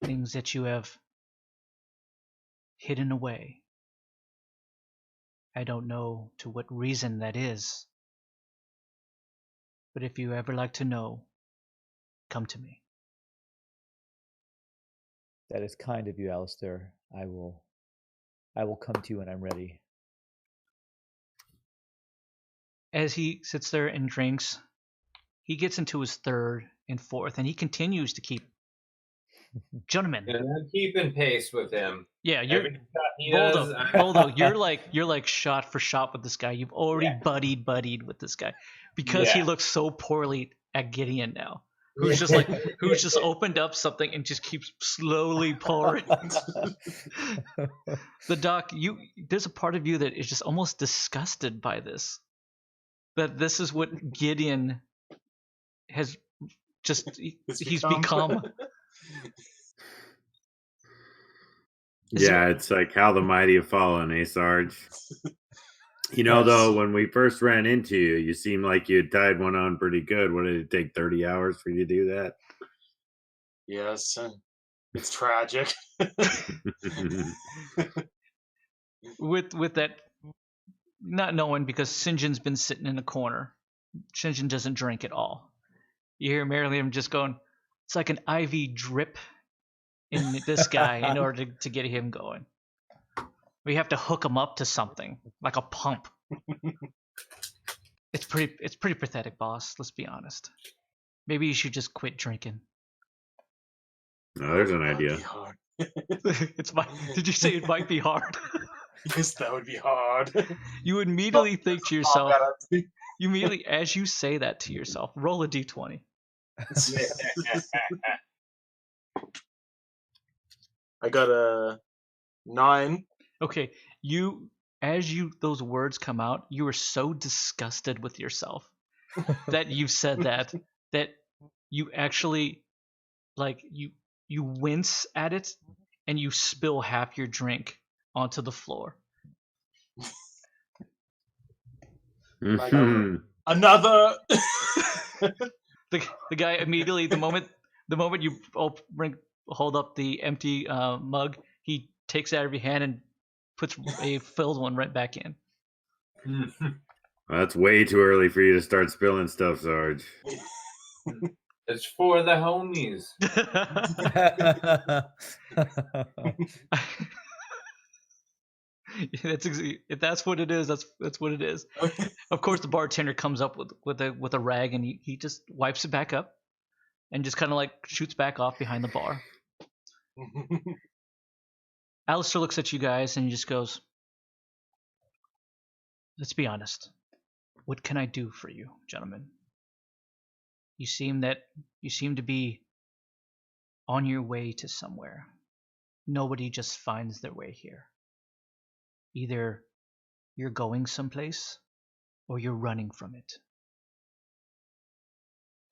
Things that you have hidden away. I don't know to what reason that is. But if you ever like to know, come to me. That is kind of you, Alistair. I will come to you when I'm ready. As he sits there and drinks, he gets into his third and fourth, and he continues to keep. Gentlemen, And I'm keeping pace with him. yeah, you're Every shot he does, Boldo, you're like shot for shot with this guy. You've already buddied with this guy because he looks so poorly at Gideon now. Who's just opened up something and just keeps slowly pouring. The doc, there's a part of you that is just almost disgusted by this. That this is what Gideon has he's become. It's like how the mighty have fallen, eh, Sarge? You know, though, when we first ran into you, you seemed like you had tied one on pretty good. What, did it take 30 hours for you to do that? Yes, it's tragic. with that, not knowing, because Sinjin's been sitting in a corner. Sinjin doesn't drink at all. You hear Marilyn just going, it's like an IV drip in this guy in order to get him going. We have to hook him up to something, like a pump. It's pretty pathetic, boss. Let's be honest. Maybe you should just quit drinking. No, there's an idea. Did you say it might be hard? Yes, that would be hard. You immediately think to yourself. You immediately, as you say that to yourself, roll a d20. I got a 9. Okay, those words come out, you are so disgusted with yourself that you said that you actually, like, you wince at it and you spill half your drink onto the floor. Another. The guy immediately, the moment you hold up the empty mug, he takes it out of your hand and puts a filled one right back in. That's way too early for you to start spilling stuff, Sarge. It's for the homies. If that's what it is, that's what it is. Of course, the bartender comes up with a rag, and he just wipes it back up, and just kind of like shoots back off behind the bar. Alistair looks at you guys and he just goes, "Let's be honest. What can I do for you, gentlemen? You seem to be on your way to somewhere. Nobody just finds their way here. Either you're going someplace or you're running from it."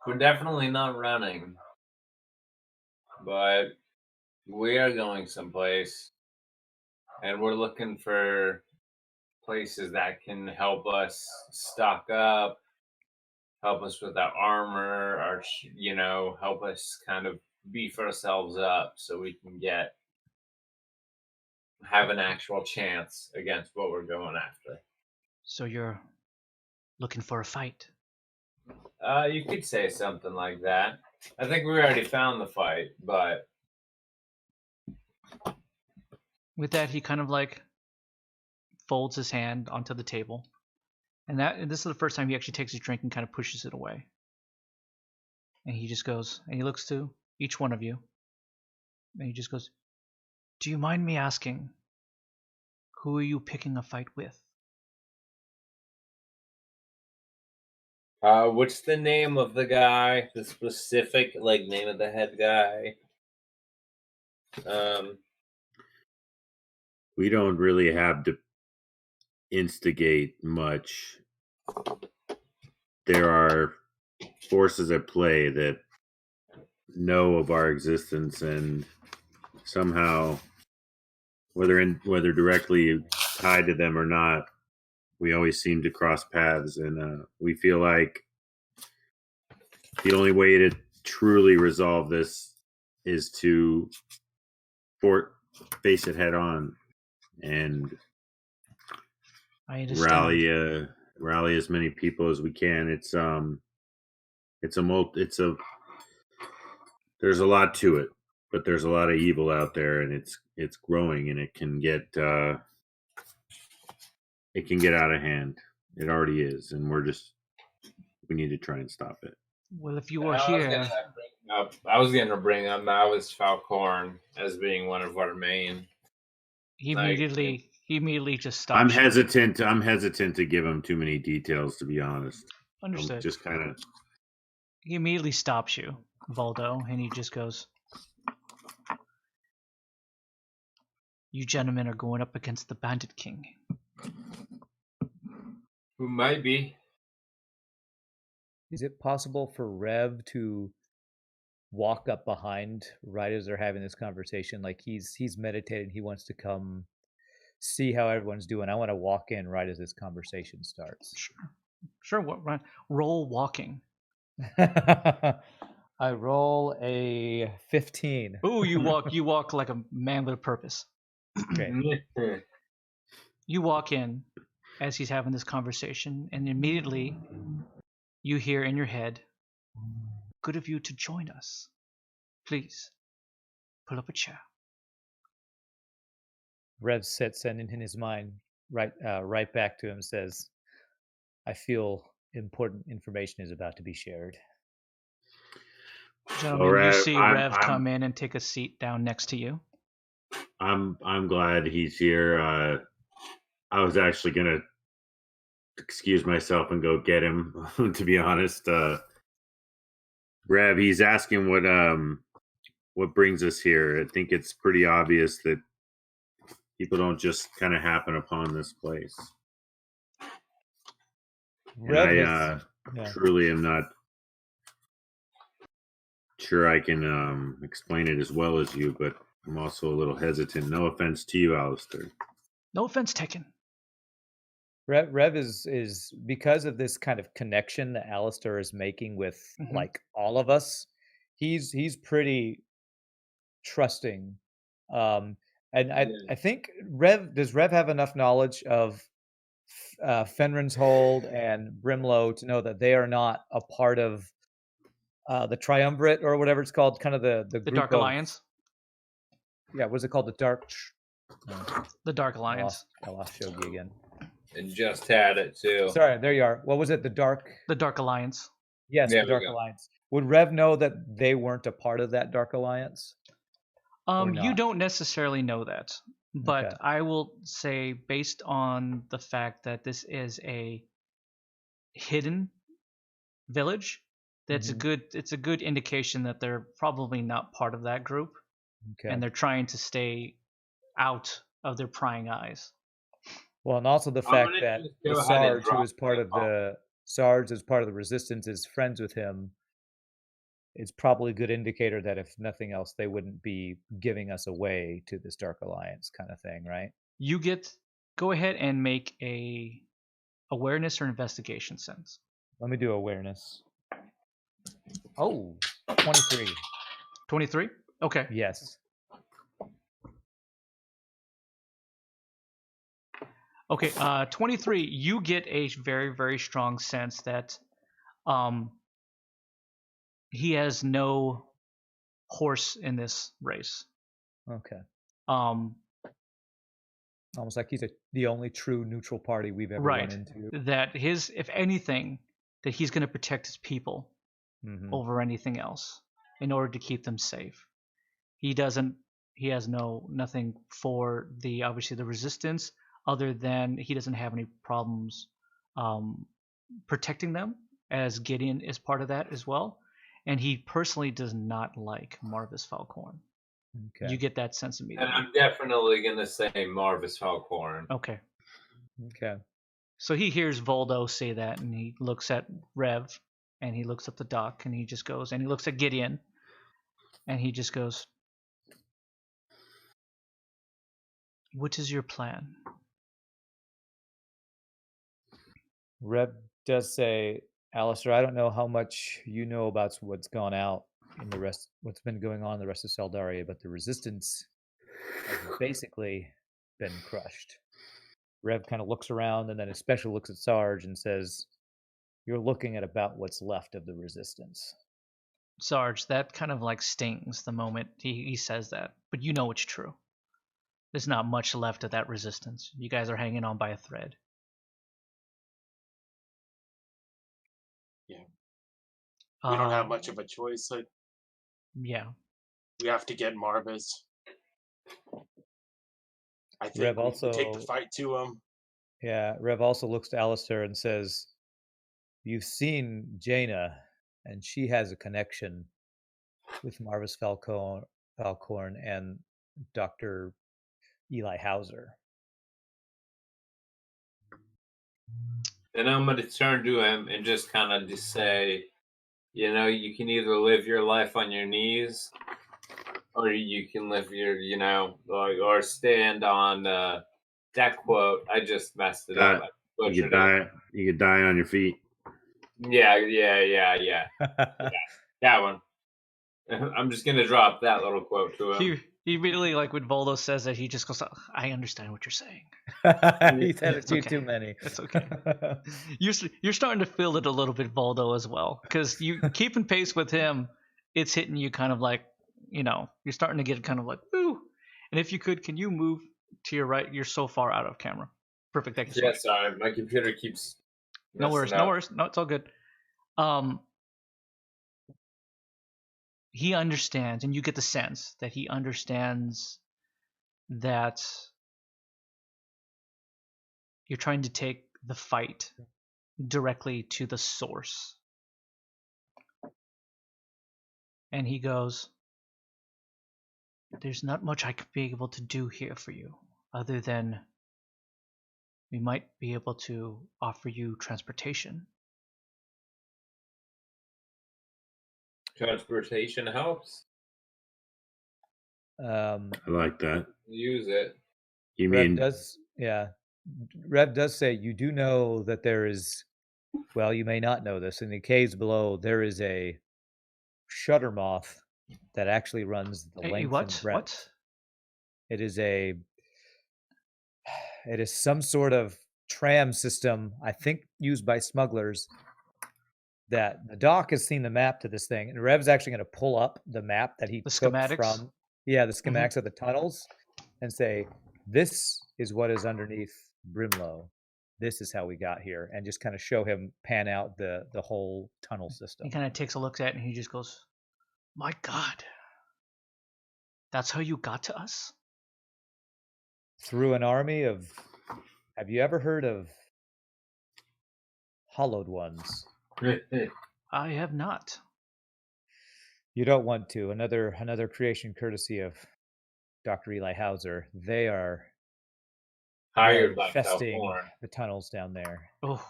We're definitely not running, but we are going someplace, and we're looking for places that can help us stock up, help us with our armor, help us kind of beef ourselves up so we can have an actual chance against what we're going after. So you're looking for a fight? You could say something like that. I think we already found the fight, but With that, he kind of like folds his hand onto the table, and this is the first time he actually takes his drink and kind of pushes it away. And he just goes, and he looks to each one of you, and he just goes, "Do you mind me asking, who are you picking a fight with?" What's the name of the guy? The specific name of the head guy? We don't really have to instigate much. There are forces at play that know of our existence, and somehow, whether directly tied to them or not, we always seem to cross paths, and we feel like the only way to truly resolve this is to face it head on and I understand. rally as many people as we can. There's a lot to it, but there's a lot of evil out there, and it's growing, and it can get out of hand. It already is, and we need to try and stop it. Well, if you were here, I was going to bring up Mavis Falcorn as being one of our main. he immediately just stops. I'm hesitant to give him too many details, to be honest. Understood. Just kind of. He immediately stops you, Valdo, and he just goes, "You gentlemen are going up against the Bandit King." Who might be. Is it possible for Rev to walk up behind right as they're having this conversation? Like he's meditating, he wants to come see how everyone's doing. I want to walk in right as this conversation starts. Sure. Roll walking. I roll a 15. Ooh, you walk like a man with a purpose. Okay. You walk in as he's having this conversation, and immediately you hear in your head, "Good of you to join us. Please, pull up a chair." Rev sits, and in his mind, right back to him, says, "I feel important information is about to be shared." Gentlemen, you see Rev come in and take a seat down next to you. I'm glad he's here. I was actually gonna excuse myself and go get him. To be honest, Rev, he's asking what brings us here. I think it's pretty obvious that people don't just kind of happen upon this place. I truly am not sure I can explain it as well as you, but I'm also a little hesitant. No offense to you, Alistair. No offense taken. Rev is because of this kind of connection that Alistair is making with like all of us. He's pretty trusting, and I think does Rev have enough knowledge of Fenrin's Hold and Brimlow to know that they are not a part of the triumvirate or whatever it's called, kind of the The group Dark of, Alliance. Yeah, what is it called? The Dark. The Dark I Alliance. lost Shogi again. And just had it too. Sorry, there you are. What was it? The Dark. The Dark Alliance. Yes, There the we Dark go. Alliance. Would Rev know that they weren't a part of that Dark Alliance? Or You not? don't necessarily know that, but Okay. I will say, based on the fact that this is a hidden village, that's Mhm. it's a good indication that they're probably not part of that group, Okay. and they're trying to stay out of their prying eyes. Well, and also the I'm fact gonna that just the go ahead and Sarge, who drop is part my of call. the Sarge, is part of the Resistance, is friends with him. It's probably a good indicator that if nothing else, they wouldn't be giving us away to this Dark Alliance kind of thing, right? You go ahead and make a awareness or investigation sense. Let me do awareness. Oh, 23. 23. Okay. Yes. Okay. 23. You get a very, very strong sense that he has no horse in this race. Okay. Um, Almost like he's the only true neutral party we've ever right. run into. That if anything, that he's going to protect his people Mhm. over anything else in order to keep them safe. He has nothing for obviously the resistance, other than he doesn't have any problems protecting them, as Gideon is part of that as well. And he personally does not like Marvis Falcorn. Okay. You get that sense And immediately. I'm definitely gonna say Marvis Falcorn. Okay. Okay. So he hears Voldo say that, and he looks at Rev, and he looks at the Doc, and he just goes, and he looks at Gideon, and he just goes, "What is your plan?" Rev does say, Alistair, I don't know how much you know about what's gone out in what's been going on in the rest of Saldaria, but the resistance has basically been crushed. Rev kind of looks around and then especially looks at Sarge and says, you're looking at about what's left of the resistance. Sarge, that kind of like stings the moment he says that, but you know it's true. There's not much left of that resistance. You guys are hanging on by a thread. Yeah. We don't have much of a choice. Yeah. We have to get Marvis. I think Rev we also take the fight to him. Yeah, Rev also looks to Alistair and says, you've seen Jaina, and she has a connection with Marvis Falcorn and Dr. Eli Hauser. Then I'm gonna turn to him and just kind of just say, you know, you can either live your life on your knees, or you can live your, you know, or stand on that quote. I just messed it up. I You butchered could die. You could die on your feet. it. Yeah. That one. I'm just gonna drop that little quote to him. He immediately, like when Voldo says that, he just goes, I understand what you're saying. He's had a It's few okay. too many. It's okay. You're starting to feel it a little bit, Voldo, as well, because you keeping pace with him. It's hitting you kind of like, you know, you're starting to get kind of like, woo. And if you could, can you move to your right? You're so far out of camera. Perfect. Thank you so Yeah, much. sorry, my computer keeps. No worries. messing No up. worries. No, it's all good. He understands, and you get the sense that he understands that you're trying to take the fight directly to the source. And he goes, there's not much I could be able to do here for you, other than we might be able to offer you transportation. Transportation helps. I like that. Use it. You Rev mean does say you do know that there is, well, you may not know this, in the caves below there is a shutter moth that actually runs the length and breadth. What? It is some sort of tram system, I think used by smugglers, that the doc has seen the map to this thing, and Rev's actually going to pull up the map that he The took schematics? from the schematics of the tunnels and say, this is what is underneath Brimlow. This is how we got here, and just kind of show him pan out the whole tunnel system. He kind of takes a look at it and he just goes, "My God, that's how you got to us?" Through an army of, have you ever heard of Hollowed Ones? I have not. You don't want to. Another creation courtesy of Dr. Eli Hauser. They are Hired by infesting Calhorn. the tunnels down there. Oh,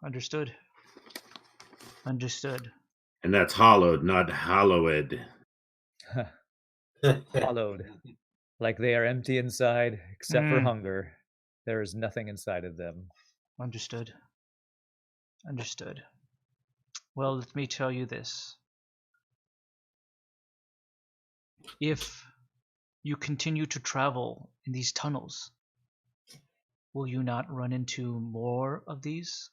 understood. Understood. And that's hollowed, not hallowed. Hollowed. Like they are empty inside, except for Mm. hunger. There is nothing inside of them. Understood. Understood. Well, let me tell you this. If you continue to travel in these tunnels, will you not run into more of these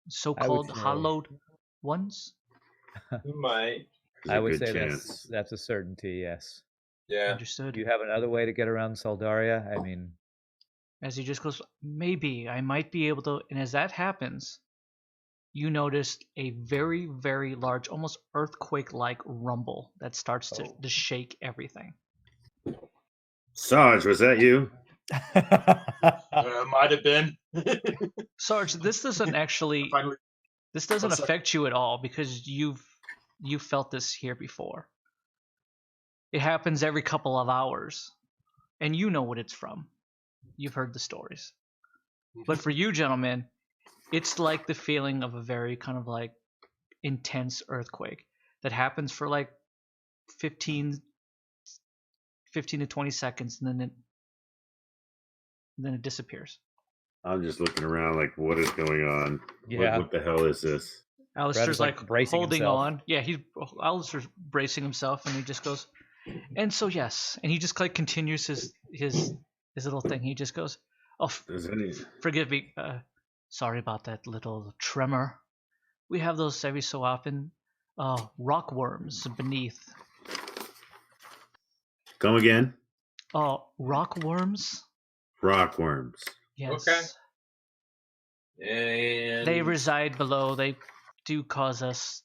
so-called say- hollowed ones? You might. I would There's a say good chance. that's a certainty, yes. Yeah. Understood. Do you have another way to get around Saldaria? I mean, As he just goes, maybe I might be able to. And as that happens, you notice a very, very large, almost earthquake-like rumble that starts to shake everything. Sarge, was that you? Might have been. Sarge, this doesn't actually. Finally, This doesn't What's that? affect you at all because you've felt this here before. It happens every couple of hours, and you know what it's from. You've heard the stories. But for you, gentlemen, it's like the feeling of a very kind of like intense earthquake that happens for like 15 to 20 seconds, and then it disappears. I'm just looking around like, what is going on? Yeah. What the hell is this? Alistair's like like bracing holding himself. on. Yeah, Alistair's bracing himself, and he just goes, and so yes, and he just like continues his little thing. He just goes, "Oh, Does any? forgive me. Sorry about that little tremor. We have those every so often. Rock worms beneath. Come again? Rock worms. Rockworms. Yes. Okay. And They reside below. They do cause us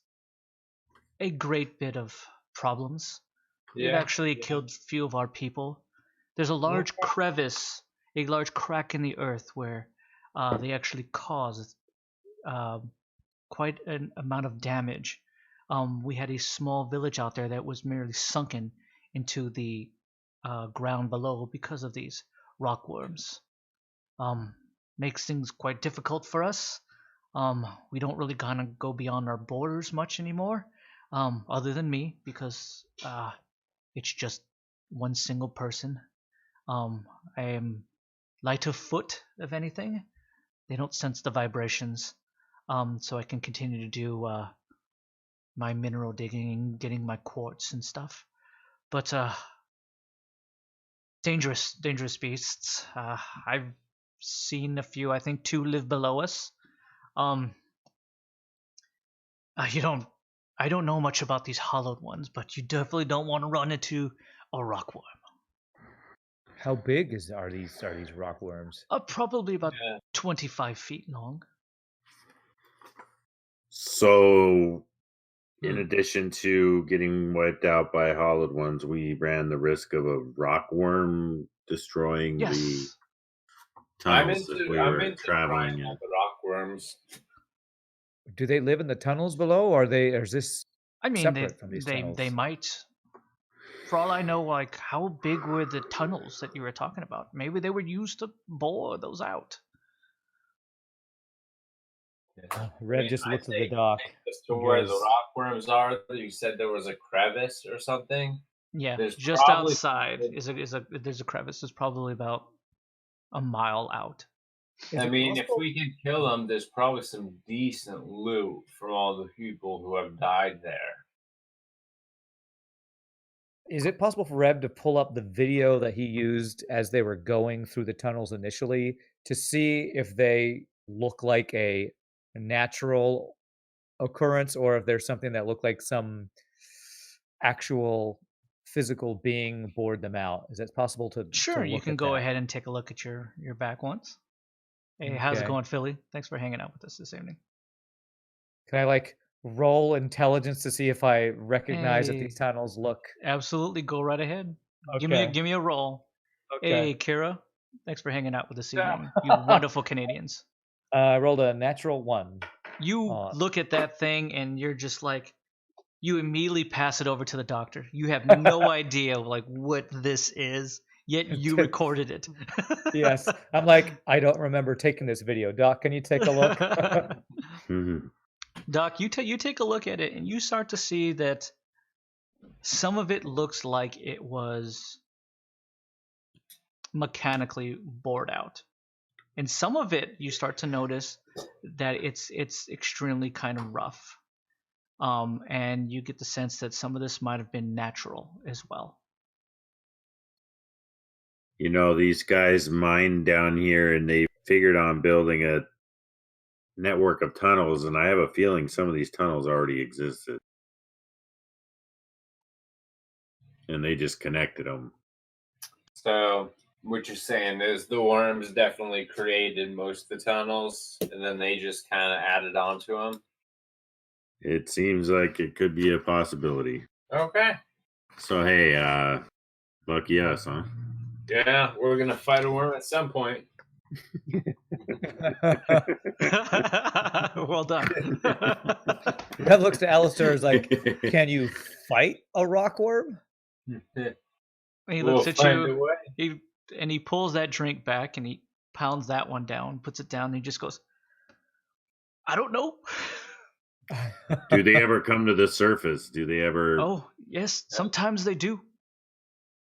a great bit of problems. They've actually killed a few of our people. There's a large crevice, a large crack in the earth where they actually cause quite an amount of damage. We had a small village out there that was merely sunken into the ground below because of these rockworms. Makes things quite difficult for us. We don't really kind of go beyond our borders much anymore, other than me, because it's just one single person. I am light of foot, if anything. They don't sense the vibrations, so I can continue to do my mineral digging, getting my quartz and stuff. But dangerous beasts. I've seen a few. I think 2 live below us. I don't know much about these hollowed ones, but you definitely don't want to run into a rockworm. How big are these rockworms? Probably about 25 feet long. So, in addition to getting wiped out by hollowed ones, we ran the risk of a rockworm destroying the Yes. tunnels that we I'm were into traveling trying in. out the rockworms. Do they live in the tunnels below, or is this I mean, separate from these tunnels? they might. For all I know, like, how big were the tunnels that you were talking about? Maybe they were used to bore those out. Rev just looks at the dock. As to where the goes- rockworms are, you said there was a crevice or something. Yeah, There's just probably outside something- there's a crevice. It's probably about a mile out. Is I it mean, possible- if we can kill them, there's probably some decent loot from all the people who have died there. Is it possible for Rev to pull up the video that he used as they were going through the tunnels initially to see if they look like a natural occurrence or if there's something that looked like some actual physical being bored them out. Is that possible to Sure, you look can at go that? ahead and take a look at your back once. Hey, how's it Okay. going, Philly? Thanks for hanging out with us this evening. Can I like roll intelligence to see if I recognize that Hey, these tunnels look? absolutely, go right ahead. Okay. Give me a roll. Okay. Hey, Kira, thanks for hanging out with us this evening. You wonderful Canadians. I rolled a natural 1. You look at that thing and you're just like, you immediately pass it over to the doctor. You have no idea like what this is, yet you recorded it. Yes. I'm like, I don't remember taking this video. Doc, can you take a look? Mhm. Doc, you take a look at it and you start to see that some of it looks like it was mechanically bored out. And some of it you start to notice that it's extremely kind of rough. And you get the sense that some of this might have been natural as well. You know, these guys mined down here and they figured on building a network of tunnels, and I have a feeling some of these tunnels already existed. And they just connected them. So what you're saying is the worms definitely created most of the tunnels, and then they just kind of added on to them. It seems like it could be a possibility. Okay. So hey, lucky us, huh? Yeah, we're gonna fight a worm at some point. Well done. Rev looks to Alistair as like, can you fight a rockworm? He We'll looks at find a you, way. he pulls that drink back and he pounds that one down, puts it down, and he just goes, I don't know. Do they ever come to the surface? Do they ever? Oh, yes, sometimes they do.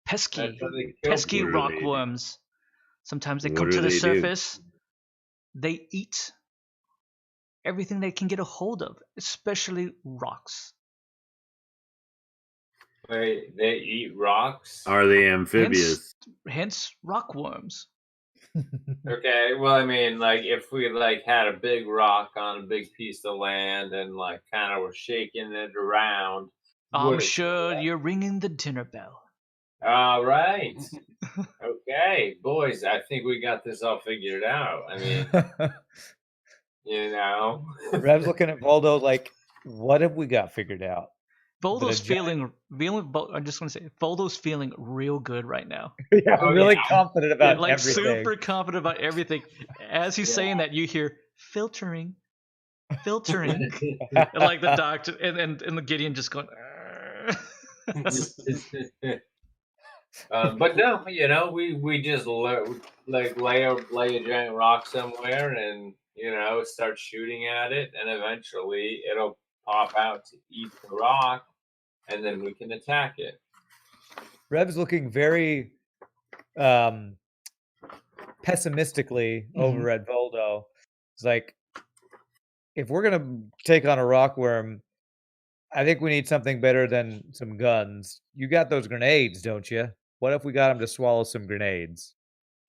Pesky That's how they kill What do they- rockworms. Sometimes they What come do to the they do? surface. They eat everything they can get a hold of, especially rocks. Wait, they eat rocks? Are they amphibious? Hence rockworms. Okay, well, I mean, like, if we, like, had a big rock on a big piece of land and, like, kind of were shaking it around. I'm would it sure kill it? you're ringing the dinner bell. All right. Okay, boys, I think we got this all figured out. I mean, you know. Rev's looking at Voldo like, what have we got figured out? Voldo's But a giant- I'm just going to say, Voldo's feeling real good right now. Yeah, Oh, really yeah. confident about Like everything. super confident about everything. As he's saying that, you hear filtering, and like the doctor and the Gideon just going. But no, you know, we just lay a giant rock somewhere and, you know, start shooting at it, and eventually it'll pop out to eat the rock, and then we can attack it. Rev's looking very pessimistically over at Voldo. It's like, if we're gonna take on a rockworm, I think we need something better than some guns. You got those grenades, don't you? What if we got him to swallow some grenades?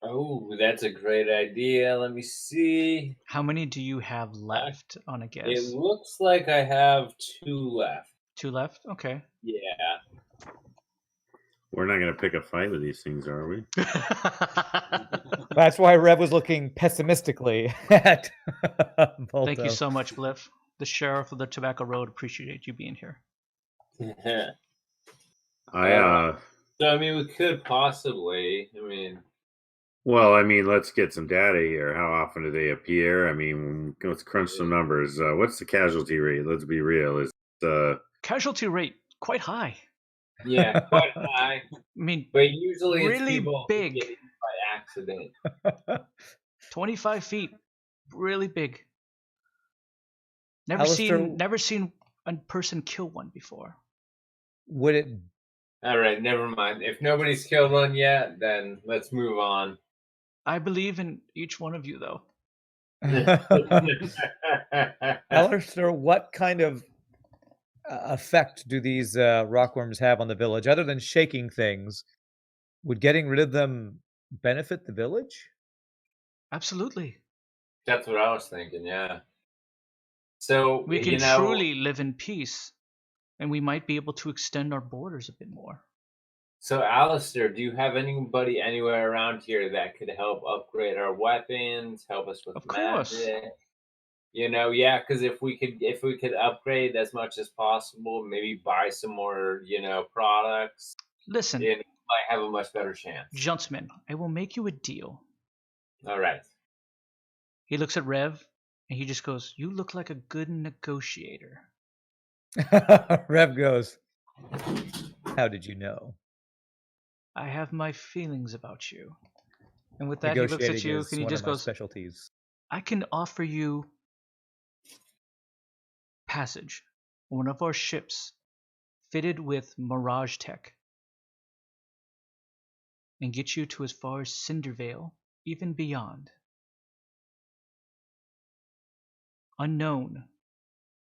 Oh, that's a great idea. Let me see. How many do you have left on a It guess? looks like I have 2 left. 2 left? Okay. Yeah. We're not going to pick a fight with these things, are we? That's why Rev was looking pessimistically at Voldo. Thank you so much, Bliff. The sheriff of the Tobacco Road appreciate you being here. So, I mean, we could possibly, Well, I mean, let's get some data here. How often do they appear? I mean, let's crunch some numbers. What's the casualty rate? Let's be real. Is Casualty rate quite high. yeah, quite high. I mean, But usually it's really people big. getting by accident. 25 feet, really big. Never Alistair- seen a person kill one before. Would it? All right, never mind. If nobody's killed one yet, then let's move on. I believe in each one of you, though. Alistair, what kind of effect do these rockworms have on the village, other than shaking things? Would getting rid of them benefit the village? Absolutely. That's what I was thinking, yeah. So, We can truly live in peace, and we might be able to extend our borders a bit more. so Alistair, do you have anybody anywhere around here that could help upgrade our weapons, help us with Of course. magic? Yeah, because if we could upgrade as much as possible, maybe buy some more, products, Listen, we might have a much better chance. gentlemen, I will make you a deal. All right. He looks at Rev, and he just goes, "You look like a good negotiator." Rev goes, "How did you know?" I have my feelings about you. And with that, he looks at Negotiating you, is and he one just of my goes, specialties. I can offer you passage on one of our ships fitted with Mirage tech and get you to as far as Cindervale, even beyond. Unknown,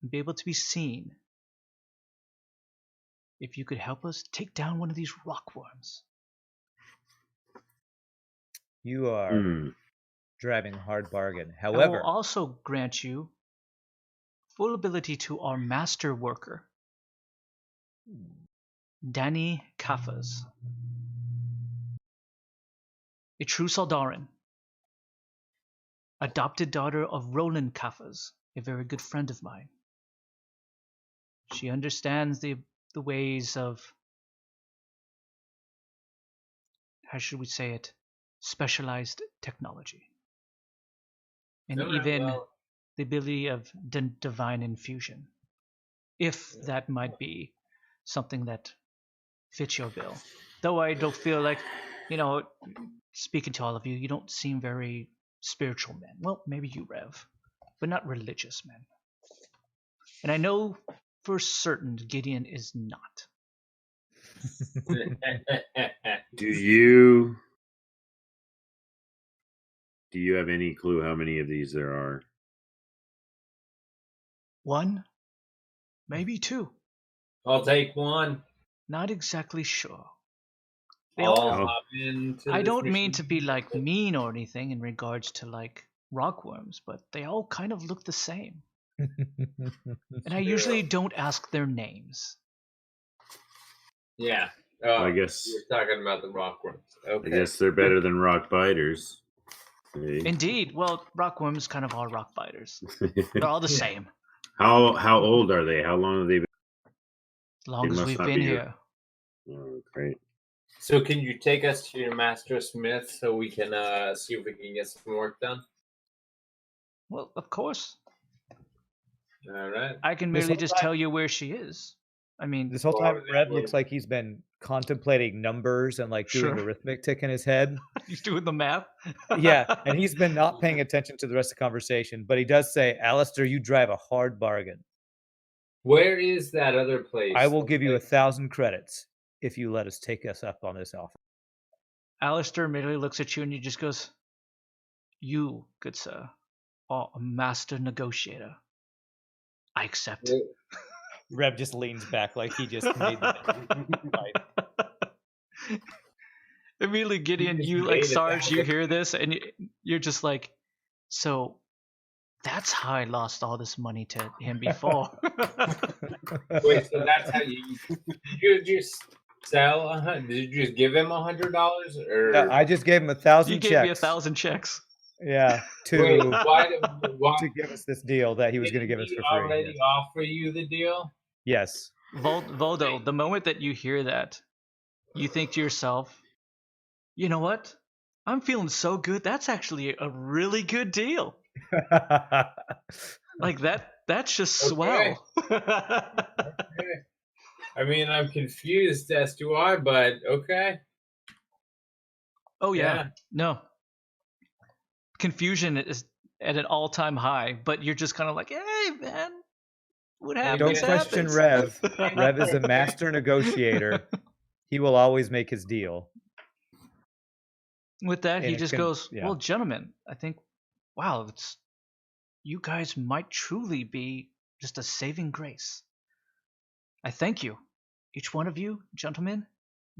and be able to be seen. If you could help us take down one of these rockworms. You are driving a hard bargain. I will However, also grant you full ability to our master worker, Danny Kaffas, a true Saldaran, adopted daughter of Roland Kaffas, a very good friend of mine. She understands the ways of, how should we say it, specialized technology. And even the ability of divine infusion, if that might be something that fits your bill. Though I don't feel like, speaking to all of you, you don't seem very spiritual men. Well, maybe you, Rev, but not religious men. And I know for certain Gideon is not. Do you have any clue how many of these there are? One, maybe two. I'll take one. Not exactly sure. I don't mean to be like mean or anything in regards to like rockworms, but they all kind of look the same. And I usually don't ask their names. Yeah. I guess you're talking about the rockworms. Okay. I guess they're better than rock biters. See? Indeed. Well, rockworms kind of are rock biters. They're all the same. How old are they? How long have they been? As long as we've been here. Oh, great. So can you take us to your master smith so we can see if we can get some work done? Well, of course. All right. I can merely just tell you where she is. I mean, this whole time, Rev looks like he's been contemplating numbers and like doing arithmetic in his head. He's doing the math. Yeah, and he's been not paying attention to the rest of the conversation. But he does say, "Alistair, you drive a hard bargain. Where is that other place? I will give you 1,000 credits if you let us take us up on this offer." Alistair immediately looks at you and he just goes, "You, good sir, are a master negotiator. I accept." Rev just leans back like he just made the Immediately, Gideon, you like Sarge, you hear this and you're just like, so that's how I lost all this money to him before. Wait, so that's how you just sell? Did you just give him $100 or? No, I just gave him 1,000 checks. You gave me 1,000 checks. Yeah, why to give us this deal that he was going to give us for free. Already offer you the deal? Yes. Voldo, the moment that you hear that, you think to yourself, you know what? I'm feeling so good. That's actually a really good deal. Like that's just swell. Okay. I mean, I'm confused as to why, but okay. Oh yeah. No. Confusion is at an all-time high, but you're just kind of like, hey man, what happens? Don't question Rev. Rev is a master negotiator. He will always make his deal. With that, he just goes, well, gentlemen, I think, wow, you guys might truly be just a saving grace. I thank you. Each one of you, gentlemen.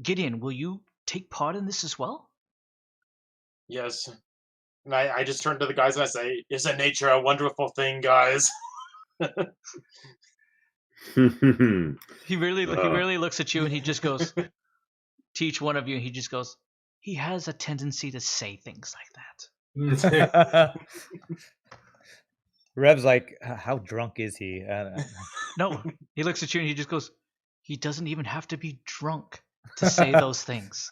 Gideon, will you take part in this as well? Yes. And I just turn to the guys and I say, "Isn't nature a wonderful thing, guys?" He really looks at you and he just goes to each one of you and he just goes, he has a tendency to say things like that. Rev's like, how drunk is he? No, he looks at you and he just goes, he doesn't even have to be drunk to say those things.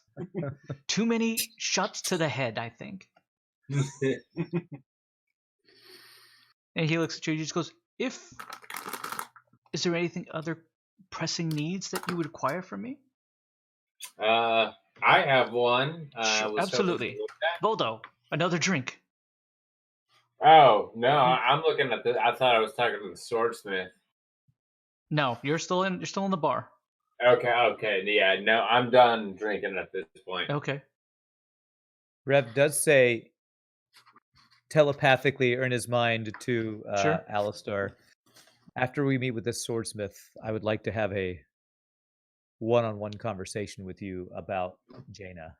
Too many shots to the head, I think. And he looks at you and he just goes, is there anything other pressing needs that you would require from me? I have one. Sure, absolutely. Voldo, another drink. Oh, no, I'm looking at I thought I was talking to the swordsmith. No, you're still in the bar. Okay. Yeah, no, I'm done drinking at this point. Okay. Rev does say telepathically or in his mind to Sure. Alistar, after we meet with this swordsmith, I would like to have a one-on-one conversation with you about Jaina.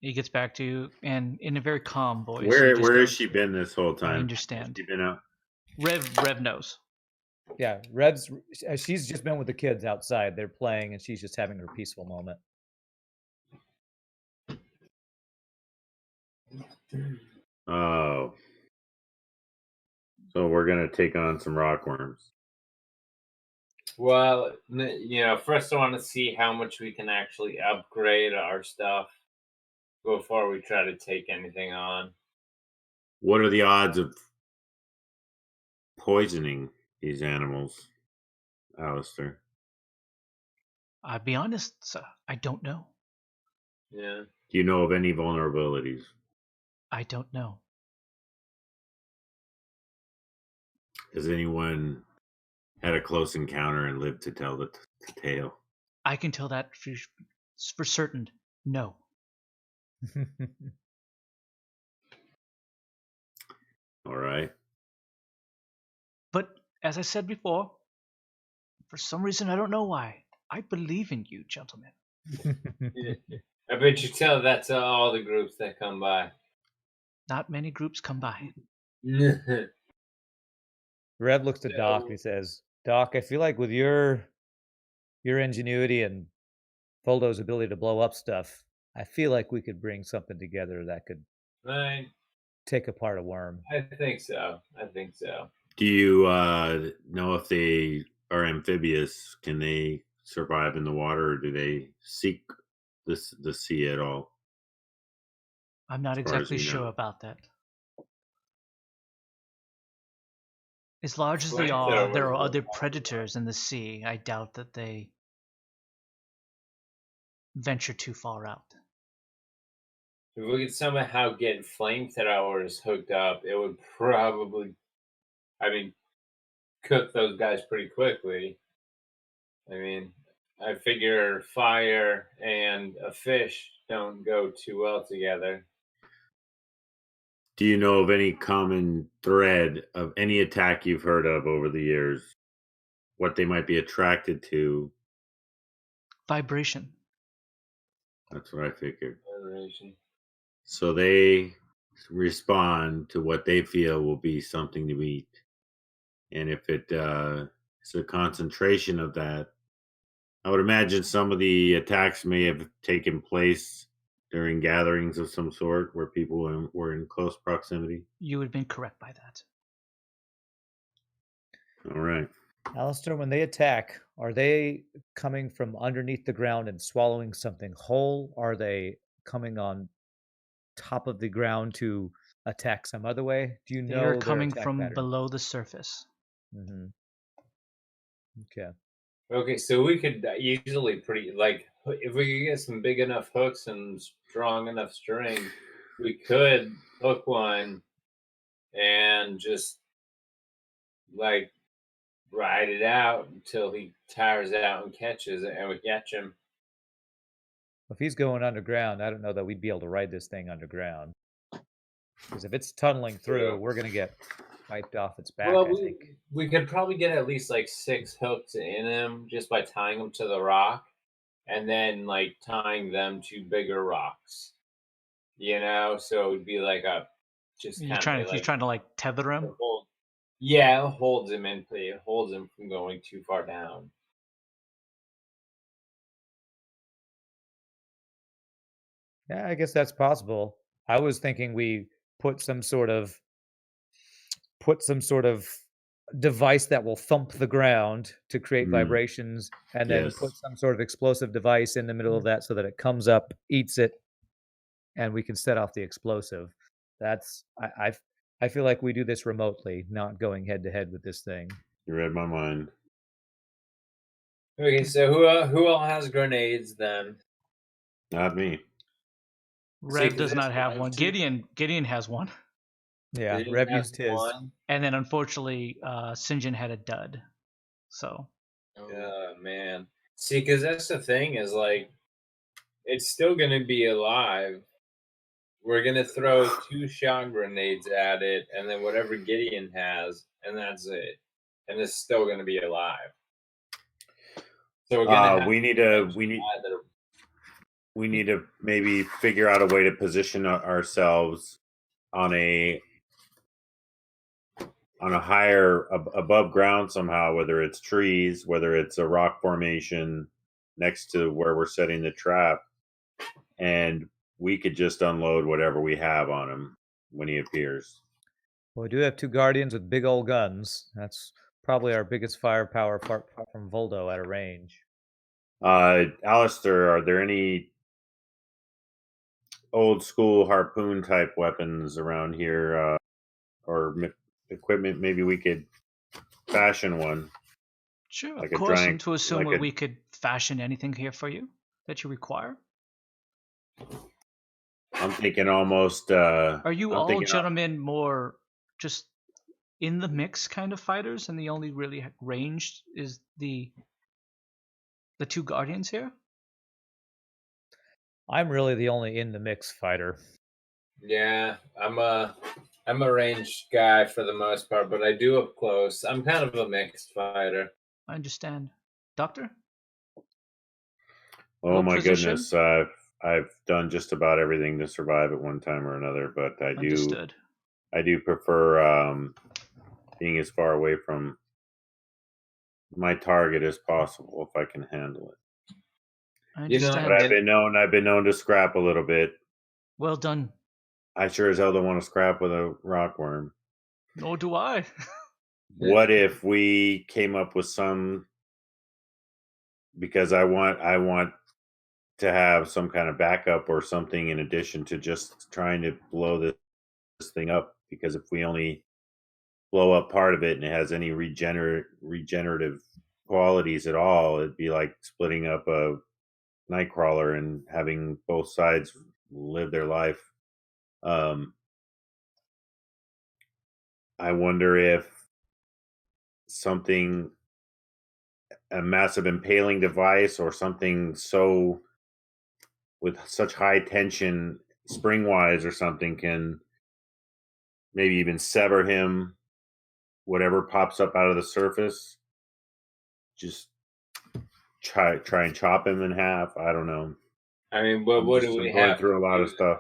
He gets back to you and in a very calm voice. Where has she been this whole time? I understand. Has she been out? Rev knows. Yeah, she's just been with the kids outside. They're playing and she's just having her peaceful moment. Oh. So we're going to take on some rockworms. Well, first I want to see how much we can actually upgrade our stuff before we try to take anything on. What are the odds of poisoning these animals, Alistair? I'll be honest, sir, I don't know. Yeah. Do you know of any vulnerabilities? I don't know. Has anyone had a close encounter and lived to tell the tale? I can tell that for certain. No. All right. But as I said before, for some reason I don't know why, I believe in you, gentlemen. I bet you tell that to all the groups that come by. Not many groups come by. Rev looks to Doc and he says, Doc, I feel like with your ingenuity and Foldo's ability to blow up stuff, I feel like we could bring something together that could take apart a worm. I think so. Do you know if they are amphibious? Can they survive in the water, or do they seek the sea at all? I'm not exactly sure about that. As large as they are, there are other predators in the sea. I doubt that they venture too far out. If we could somehow get flamethrowers hooked up, it would probably, cook those guys pretty quickly. I figure fire and a fish don't go too well together. Do you know of any common thread of any attack you've heard of over the years? What they might be attracted to? Vibration. That's what I figured. Vibration. So they respond to what they feel will be something to eat. And if it is a concentration of that, I would imagine some of the attacks may have taken place during gatherings of some sort where people were in close proximity. You would have been correct by that. All right. Alistair, when they attack, are they coming from underneath the ground and swallowing something whole? Are they coming on top of the ground to attack some other way? Do you know they're coming their from pattern? below the surface? Mm-hmm. Okay. Okay, so we could easily if we could get some big enough hooks and strong enough string, we could hook one and just ride it out until he tires out and catches it, and we catch him. If he's going underground, I don't know that we'd be able to ride this thing underground. Because if it's tunneling through, we're going to get wiped off its back, I think. We could probably get at least 6 hooks in him just by tying them to the rock and then tying them to bigger rocks. So it would be like a just you're trying to tether him? Yeah, it holds him in play. It holds him from going too far down. Yeah, I guess that's possible. I was thinking we put some sort of device that will thump the ground to create vibrations, and then put Yes. some sort of explosive device in the middle of that so that it comes up, eats it, and we can set off the explosive. That's I feel like we do this remotely, not going head to head with this thing. You read my mind. Okay, so who all has grenades then? Not me. Rev 'cause does this not have has one. two- Gideon has one, Yeah, Gideon Rev has used his. one. and then unfortunately, St. John had a dud. So Oh man. See, because that's the thing is like, it's still gonna be alive. We're gonna throw 2 shot grenades at it, and then whatever Gideon has, and that's it. And it's still gonna be alive. So we're gonna have We need either. to maybe figure out a way to position ourselves on a higher above ground somehow, whether it's trees, whether it's a rock formation next to where we're setting the trap, and we could just unload whatever we have on him when he appears. Well, we do have 2 guardians with big old guns. That's probably our biggest firepower apart from Voldo at a range. Alistair, are there any old school harpoon type weapons around here, or equipment? Maybe we could fashion one. sure, Like of a course, giant- and to assume like that a- we could fashion anything here for you that you require. I'm thinking almost. Are you I'm all thinking gentlemen more just in the mix kind of fighters, and the only really ranged is the 2 guardians here? I'm really the only in the mix fighter. Yeah, I'm a ranged guy for the most part, but I do up close. I'm kind of a mixed fighter. I understand, Doctor. Oh What my position? goodness, I've done just about everything to survive at one time or another, but I Understood. do prefer being as far away from my target as possible if I can handle it. I You know, understand. But I've been known to scrap a little bit. Well done. I sure as hell don't want to scrap with a rockworm. Nor do I. What if we came up with some? Because I want to have some kind of backup or something in addition to just trying to blow this thing up. Because if we only blow up part of it and it has any regenerative qualities at all, it'd be like splitting up a nightcrawler and having both sides live their life. I wonder if something, a massive impaling device or something so with such high tension spring wise or something, can maybe even sever him, whatever pops up out of the surface, just try and chop him in half. I don't know. I mean, what do we I'm going have? through a lot of stuff.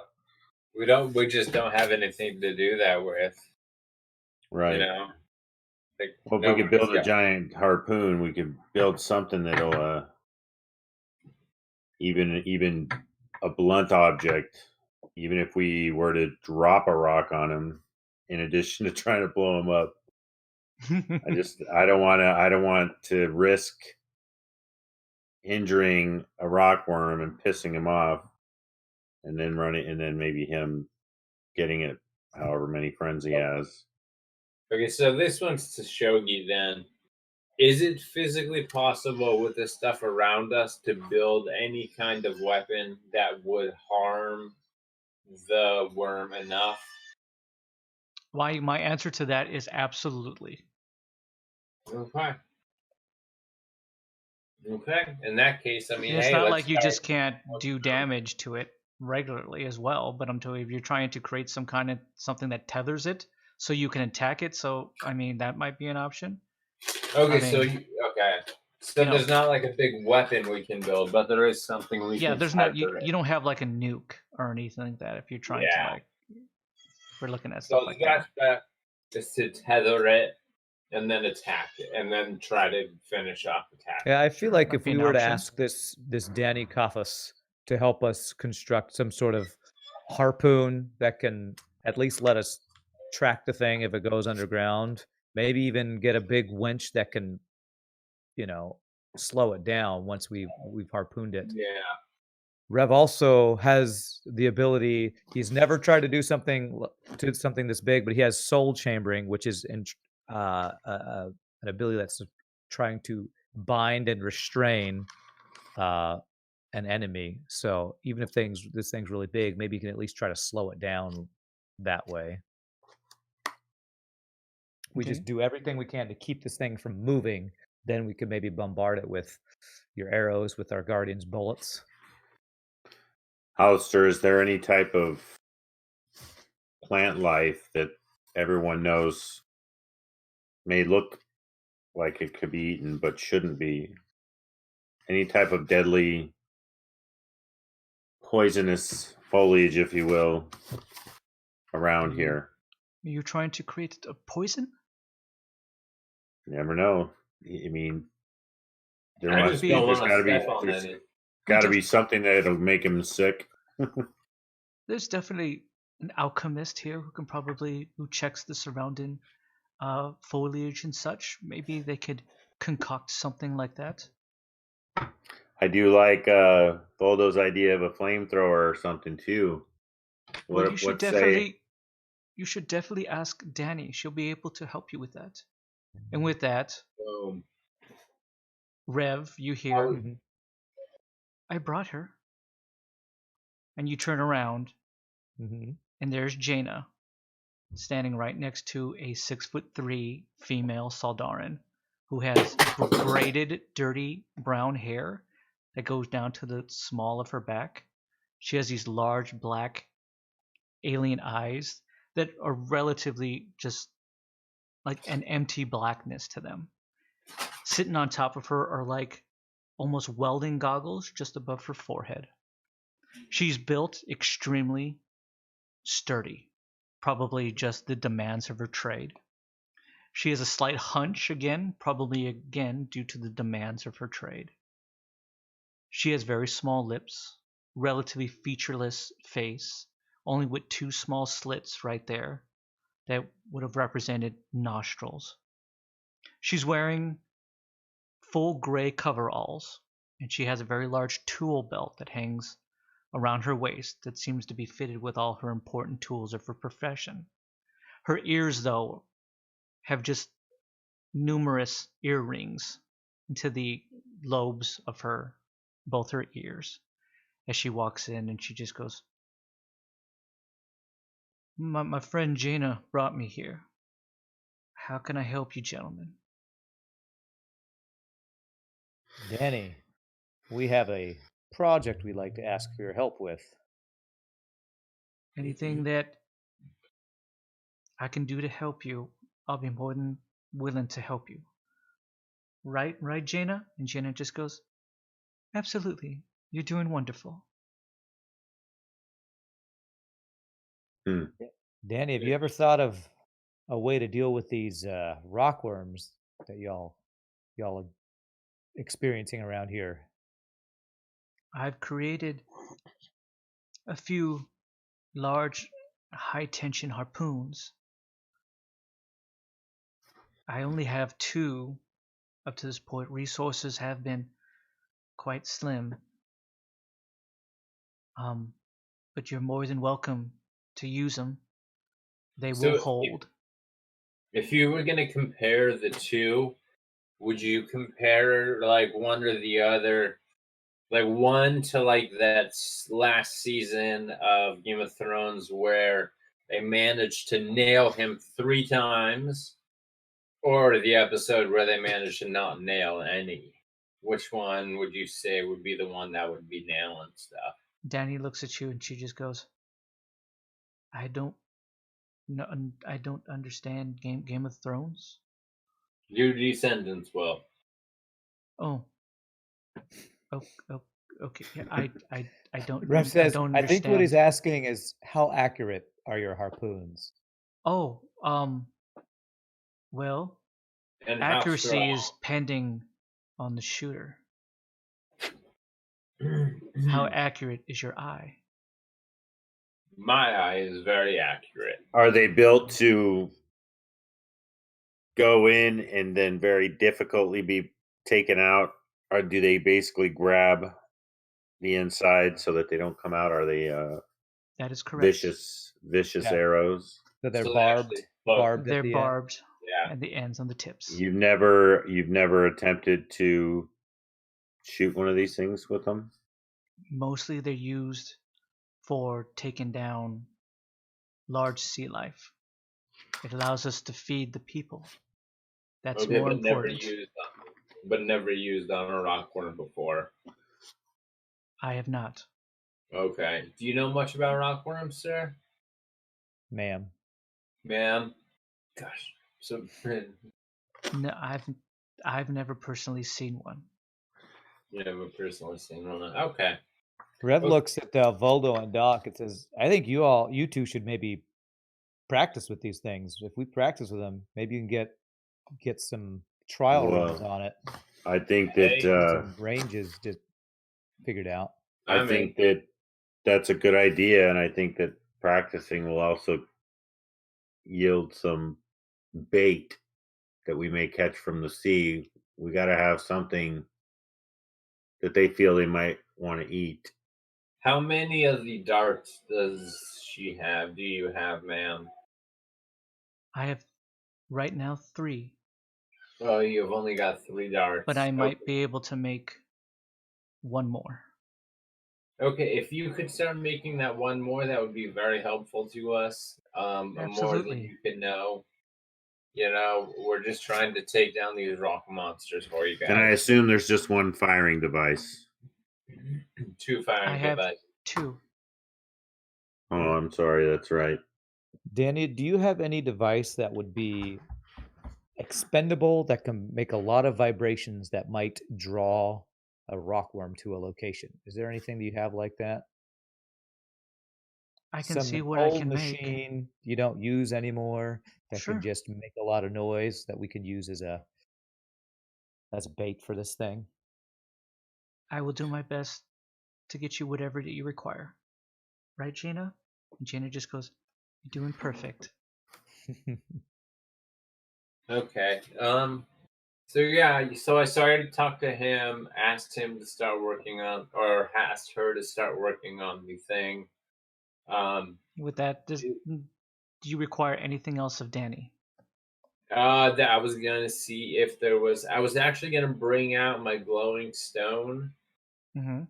We just don't have anything to do that with. Right. You know. Like, Well, if we could build a nobody's got- giant harpoon, we could build something that'll even a blunt object, even if we were to drop a rock on him in addition to trying to blow him up. I don't want to risk injuring a rockworm and pissing him off and then maybe him getting it however many friends he has. Okay, so this one's to Shogi then. Is it physically possible with the stuff around us to build any kind of weapon that would harm the worm enough? Why, my answer to that is absolutely. Okay. Okay. In that case, I mean, It's hey, not let's like you start- just can't do damage to it regularly as well, but I'm telling you, if you're trying to create some kind of something that tethers it so you can attack it, so I mean that might be an option. Okay, I so mean, so you know- there's not like a big weapon we can build, but there is something we Yeah, can. there's not tether it. you don't have like a nuke or anything like that if you're trying to like we're looking at So stuff like that. that's just to tether it and then attack it, and then try to finish off attack. Yeah, I feel Sure, like might if be we an were to option. ask this Danny Kaffas to help us construct some sort of harpoon that can at least let us track the thing if it goes underground, maybe even get a big winch that can, slow it down once we've harpooned it. Yeah. Rev also has the ability. He's never tried to do something this big, but he has soul chambering, which is an ability that's trying to bind and restrain an enemy. So even if this thing's really big, maybe you can at least try to slow it down that way. We Okay. just do everything we can to keep this thing from moving. Then we could maybe bombard it with your arrows, with our guardian's bullets. Hollister, is there any type of plant life that everyone knows may look like it could be eaten but shouldn't be? Any type of deadly, poisonous foliage, if you will, around here? Are you trying to create a poison? You never know. I mean, there I must just be. don't There's want got to to be. step on There's any. got to be something that'll make him sick. There's definitely an alchemist here who checks the surrounding foliage and such. Maybe they could concoct something like that. I do like Boldo's idea of a flamethrower or something too. Well, You should definitely ask Danny. She'll be able to help you with that. And with that, Rev, you hear, I brought her. And you turn around, and there's Jaina standing right next to a 6'3" female Saldaran who has braided, dirty brown hair that goes down to the small of her back. She has these large black alien eyes that are relatively just like an empty blackness to them. Sitting on top of her are like almost welding goggles just above her forehead. She's built extremely sturdy, probably just the demands of her trade. She has a slight hunch probably due to the demands of her trade. She has very small lips, relatively featureless face, only with two small slits right there that would have represented nostrils. She's wearing full gray coveralls, and she has a very large tool belt that hangs around her waist that seems to be fitted with all her important tools of her profession. Her ears, though, have just numerous earrings into the lobes of both her ears. As she walks in and she just goes, my friend Jaina brought me here. How can I help you, gentlemen? Danny, we have a project we'd like to ask for your help with. Anything that I can do to help you, I'll be more than willing to help you. Right, Jaina? And Jaina just goes, absolutely. You're doing wonderful. Danny, have you ever thought of a way to deal with these rockworms that y'all are experiencing around here? I've created a few large, high-tension harpoons. I only have 2 up to this point. Resources have been quite slim. But you're more than welcome to use them. They will hold. If you were going to compare the two, would you compare like one or the other? Like one to like that last season of Game of Thrones where they managed to nail him 3 times, or the episode where they managed to not nail any? Which one would you say would be the one that would be nailing stuff? Danny looks at you and she just goes, I don't understand Game of Thrones. Your descendants will. Oh. Okay. Yeah, I don't. Rev says, I don't I understand. think what he's asking is how accurate are your harpoons? Oh, well, And how Accuracy is strong? pending on the shooter. How accurate is your eye? My eye is very accurate. Are they built to go in and then very difficultly be taken out, or do they basically grab the inside so that they don't come out? Are they That is correct. vicious Yeah. arrows? So they're So they barbed, actually look- barbed They're at the barbed Yeah. at the ends on the tips. You've never attempted to shoot one of these things with them? Mostly they're used for taking down large sea life. It allows us to feed the people. That's Okay, more but important. never used on a rockworm before. I have not. Okay. Do you know much about rockworms, sir? ma'am. Ma'am? Gosh. So No, I've never personally seen one. you never personally seen one. Okay. Rev Okay. looks at Voldo and Doc. It says, "I think you two should maybe practice with these things. If we practice with them, maybe you can get some trial runs Well, on it, I think Hey. get that some ranges just figured out." I think that that's a good idea, and I think that practicing will also yield some bait that we may catch from the sea. We got to have something that they feel they might want to eat. How many of the darts does she have? Do you have, ma'am? I have right now 3, Oh, you've only got 3 darts. but I might be able to make 1 more. Okay, if you could start making that 1 more, that would be very helpful to us. More than Absolutely. you can know. You know, we're just trying to take down these rock monsters for you guys. And I assume there's just one firing device. 2 firing I have devices. 2. Oh, I'm sorry. That's right. Danny, do you have any device that would be expendable that can make a lot of vibrations that might draw a rockworm to a location? Is there anything that you have like that? I can Some see what I old can make. machine you don't use anymore that Sure. can just make a lot of noise that we could use as a bait for this thing? I will do my best to get you whatever that you require. Right, Gina? And Gina just goes, "You're doing perfect." Okay. So yeah, so I started to talk to him, asked him to start working on, or asked her to start working on the thing. With that, do you require anything else of Danny? That I was gonna see if there was. I was actually gonna bring out my glowing stone Mm-hmm.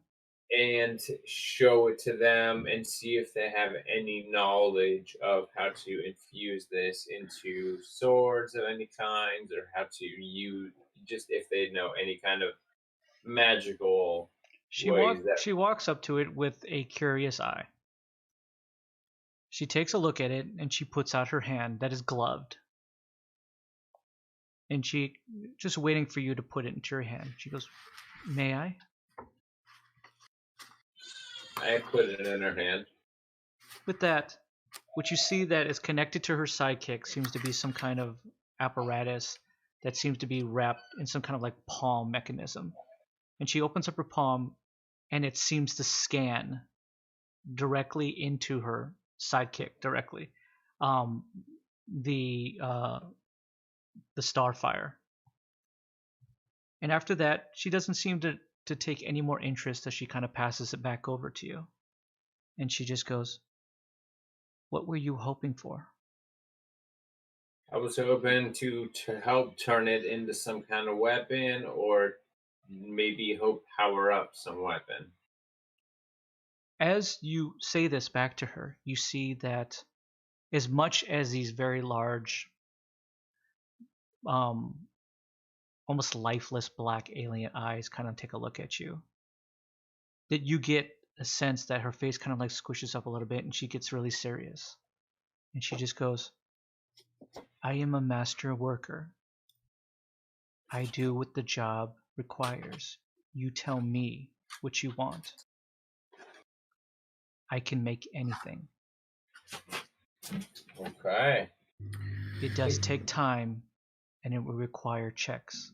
and show it to them and see if they have any knowledge of how to infuse this into swords of any kind, or how to use, just if they know any kind of magical ways that. She walks up to it with a curious eye. She takes a look at it and she puts out her hand that is gloved. And she just waiting for you to put it into your hand. She goes, "May I?" I put it in her hand. With that, what you see that is connected to her sidekick seems to be some kind of apparatus that seems to be wrapped in some kind of like palm mechanism. And she opens up her palm and it seems to scan directly into her sidekick directly. The Starfire. And after that, she doesn't seem to take any more interest as she kind of passes it back over to you. And she just goes, "What were you hoping for?" I was hoping to help turn it into some kind of weapon, or maybe hope power up some weapon. As you say this back to her, you see that as much as these very large, almost lifeless black alien eyes kind of take a look at you, that you get a sense that her face kind of like squishes up a little bit and she gets really serious. And she just goes, "I am a master worker. I do what the job requires. You tell me what you want. I can make anything. Okay. It does take time and it will require checks.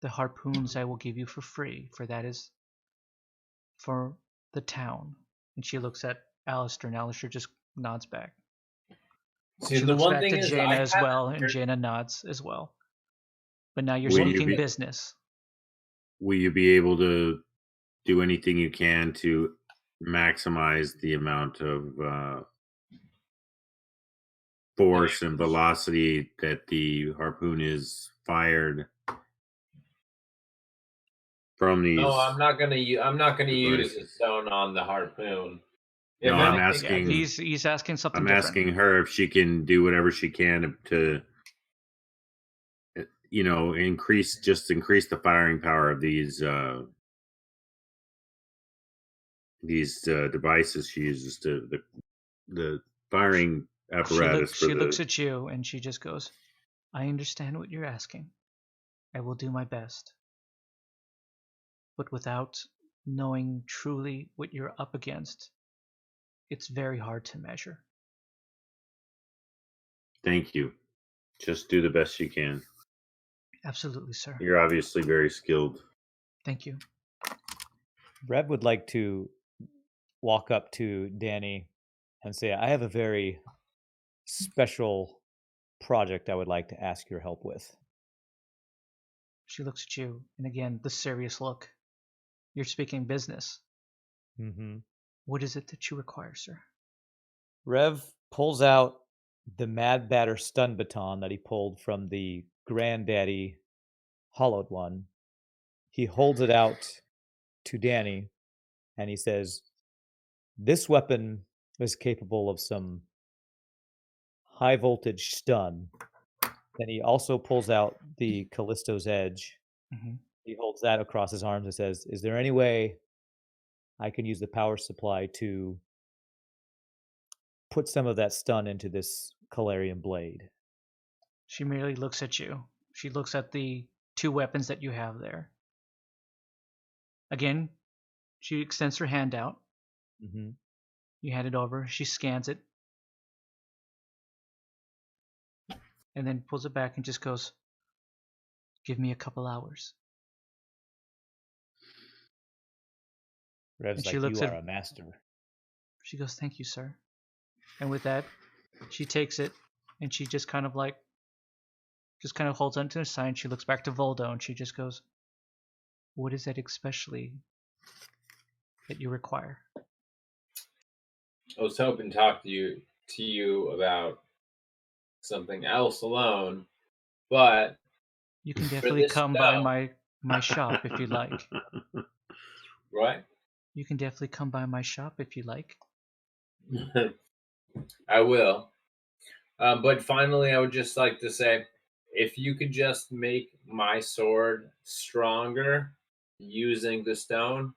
The harpoons I will give you for free, for that is for the town. And she looks at Alistair, and Alistair just nods back. See, She the looks one back thing to is, Jaina I as haven't well, and heard- Jaina nods as well. But now you're Will you speaking be- business. Will you be able to do anything you can to maximize the amount of force and velocity that the harpoon is fired from these? No, I'm not gonna use the devices? stone on the harpoon. No, If I'm anything, asking. He's asking something I'm different. asking her if she can do whatever she can to, increase the firing power of these devices she uses to the firing apparatus. She looks at you and she just goes, I understand what you're asking. I will do my best. But without knowing truly what you're up against, it's very hard to measure. Thank you. Just do the best you can. Absolutely, sir. You're obviously very skilled. Thank you. Rev would like to walk up to Danny and say, I have a very special project I would like to ask your help with. She looks at you, and again, the serious look. You're speaking business. Mm-hmm. What is it that you require, sir? Rev pulls out the Mad Batter stun baton that he pulled from the Granddaddy hollowed one. He holds it out to Danny, and he says, this weapon is capable of some high voltage stun. Then he also pulls out the Callisto's Edge. Mm-hmm. He holds that across his arms and says, is there any way I can use the power supply to put some of that stun into this Calarian blade? She merely looks at you. She looks at the two weapons that you have there. Again, she extends her hand out. Mm-hmm. You hand it over. She scans it. And then pulls it back and just goes, give me a couple hours. Rev's And like, she looks you at- are a master. She goes, thank you, sir. And with that, she takes it and she just kind of holds onto her side. And she looks back to Voldo and she just goes, what is it especially that you require? I was hoping to talk to you about something else alone, but You can definitely this come by stone- my shop if you like. right? You can definitely come by my shop if you like. I will. But finally, I would just like to say, if you could just make my sword stronger using the stone,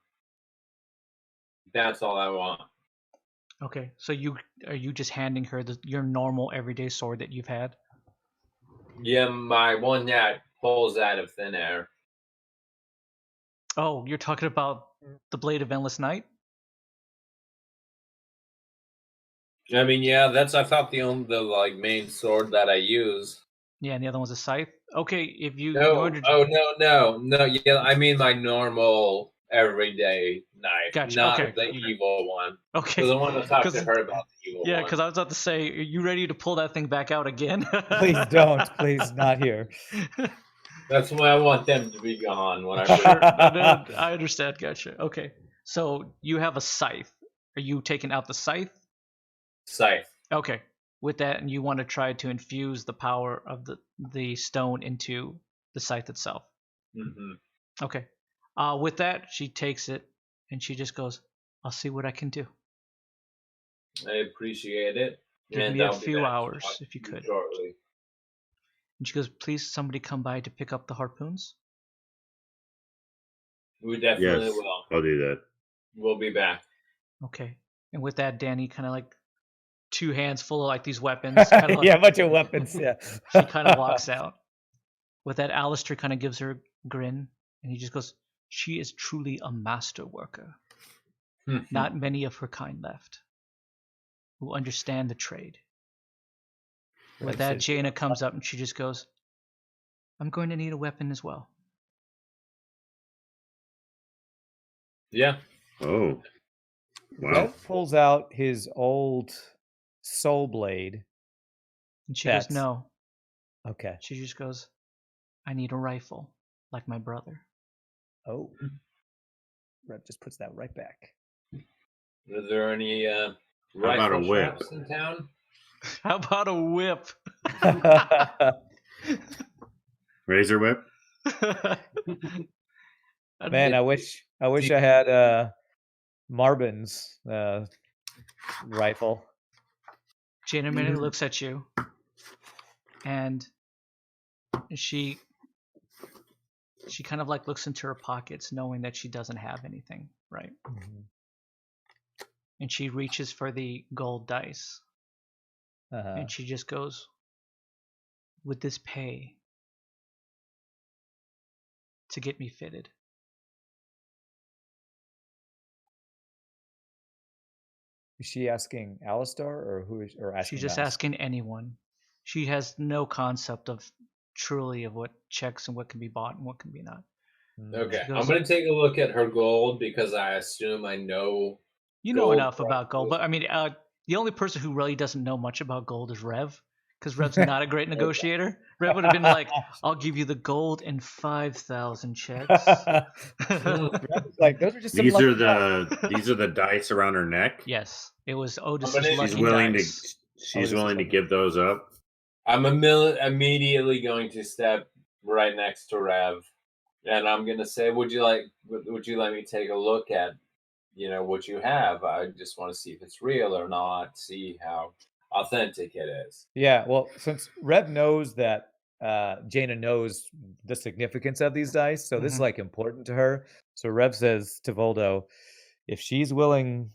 that's all I want. Okay, so are you just handing her your normal everyday sword that you've had? Yeah, my one that pulls out of thin air. Oh, you're talking about the Blade of Endless Night? I mean, yeah, that's I thought the main sword that I use. Yeah, and the other one's a scythe. Okay, if you No, ordered, no. Yeah, I mean my normal everyday knife, Gotcha, not okay. the evil one. Okay, Because I want to talk to 'Cause- her about the evil yeah, one. because I was about to say, are you ready to pull that thing back out again? Please don't. Please, not here. That's why I want them to be gone when I Sure, first. no, I understand. Gotcha. Okay, so you have a scythe. Are you taking out the scythe? Scythe. Okay. With that, and you want to try to infuse the power of the stone into the scythe itself. Mm-hmm. Okay. With that, she takes it and she just goes, I'll see what I can do. I appreciate it. Give and me a I'll be few back to hours, talk if you to could. Shortly. And she goes, please, somebody come by to pick up the harpoons. We definitely Yes, will. I'll do that. We'll be back. Okay. And with that, Danny kind of like two hands full of like these weapons. Kind of Yeah, a bunch of weapons. Yeah. She kind of walks out. With that, Alistair kind of gives her a grin, and he just goes, she is truly a master worker. Not many of her kind left who understand the trade. With that, Jaina comes up and she just goes, I'm going to need a weapon as well. Yeah. Oh. Wow. Rev pulls out his old soul blade. And she goes, That's- no. Okay. She just goes, I need a rifle, like my brother. Oh. Rev just puts that right back. Is there any about rifle a whip? shops in town? How about a whip? Razor whip? Man, I wish I had Marvin's rifle. Jaina Minute looks at you, and she kind of like looks into her pockets, knowing that she doesn't have anything, right? Mhm. And she reaches for the gold dice, Uh-huh. and she just goes, would this pay to get me fitted? Is she asking Alistar or who is or asking? She's just us? asking anyone. She has no concept of truly of what checks and what can be bought and what can be not. Mm. Okay, She goes, I'm going to take a look at her gold because I assume I know. You know gold enough about gold, prices. but I mean, the only person who really doesn't know much about gold is Rev, because Rev's not a great negotiator. Rev would have been like, I'll give you the gold and 5,000 checks. Like those are just some These lucky are dice. these are the dice around her neck. Yes, it was Otis's gonna- lucky She's willing dice. to. She's this is willing to like- give those up. I'm immediately going to step right next to Rev, and I'm going to say, "Would you let me take a look at, what you have? I just want to see if it's real or not. See how authentic it is." Yeah, well, since Rev knows that Jaina knows the significance of these dice, so this is Mhm. like important to her. So Rev says to Voldo, if she's willing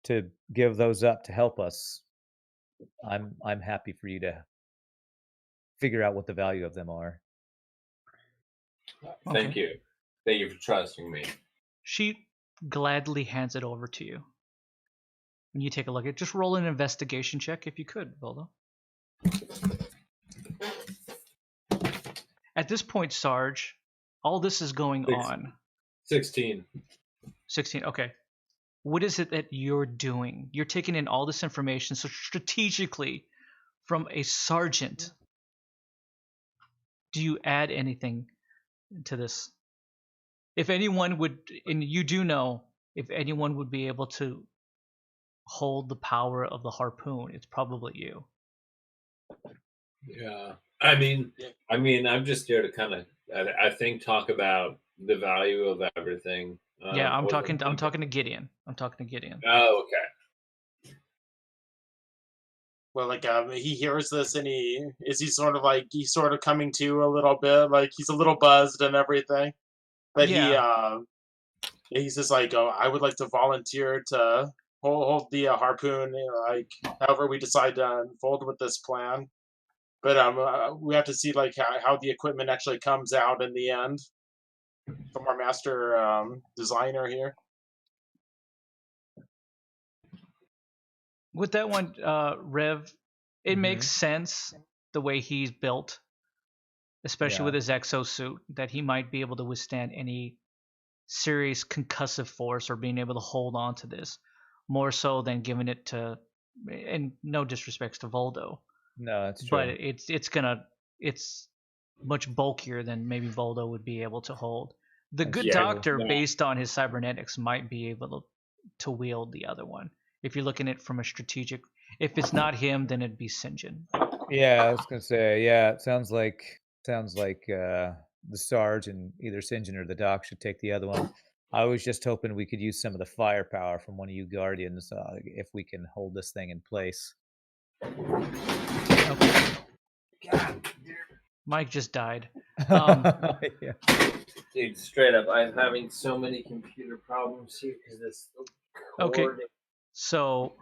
to give those up to help us, I'm happy for you to figure out what the value of them are. Thank you for trusting me. She gladly hands it over to you. And you take a look at it. Just roll an investigation check if you could, Voldo. At this point, Sarge, all this is going on. 16. 16, okay. What is it that you're doing? You're taking in all this information so strategically from a sergeant. Do you add anything to this? If anyone would, and you do know, if anyone would be able to hold the power of the harpoon, it's probably you. Yeah. I mean, I'm just here to kind of, I think, talk about the value of everything. Yeah, I'm talking to Gideon. Oh, okay. Well, like he hears this and he's sort of coming to a little bit, like he's a little buzzed and everything. But he's just like, oh, I would like to volunteer to hold the harpoon, like however we decide to unfold with this plan. But we have to see like how the equipment actually comes out in the end from our master designer here. With that one, Rev, it makes sense the way he's built, especially with his exosuit, that he might be able to withstand any serious concussive force or being able to hold on to this, more so than giving it to, and no disrespects to Voldo. No, that's true. But it's much bulkier than maybe Voldo would be able to hold. The That's good true. doctor, Yeah. based on his cybernetics, might be able to wield the other one. If you're looking at it from a strategic, if it's not him, then it'd be Sinjin. Yeah, I was gonna say, yeah, it sounds like the Sarge and either Sinjin or the Doc should take the other one. I was just hoping we could use some of the firepower from one of you Guardians if we can hold this thing in place. Okay. Mike just died. Yeah. Dude, straight up, I'm having so many computer problems here because this. Okay. So,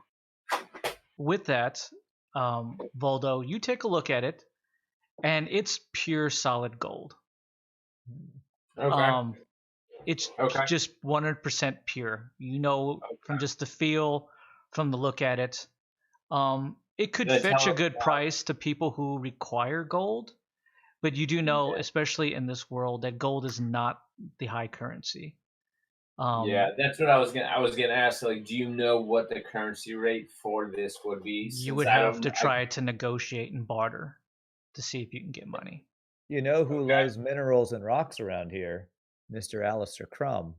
with that, Voldo, you take a look at it, and it's pure solid gold. Okay. It's Okay. just 100% pure. You know, from just the feel, from the look at it. It could Gonna fetch tell a us good about- price to people who require gold, but you do know, Yeah. especially in this world, that gold is not the high currency. Yeah, that's what I was gonna ask. Like, do you know what the currency rate for this would be? You would have to try to negotiate and barter to see if you can get money. You know who Okay. loves minerals and rocks around here? Mr. Alistair Crumb.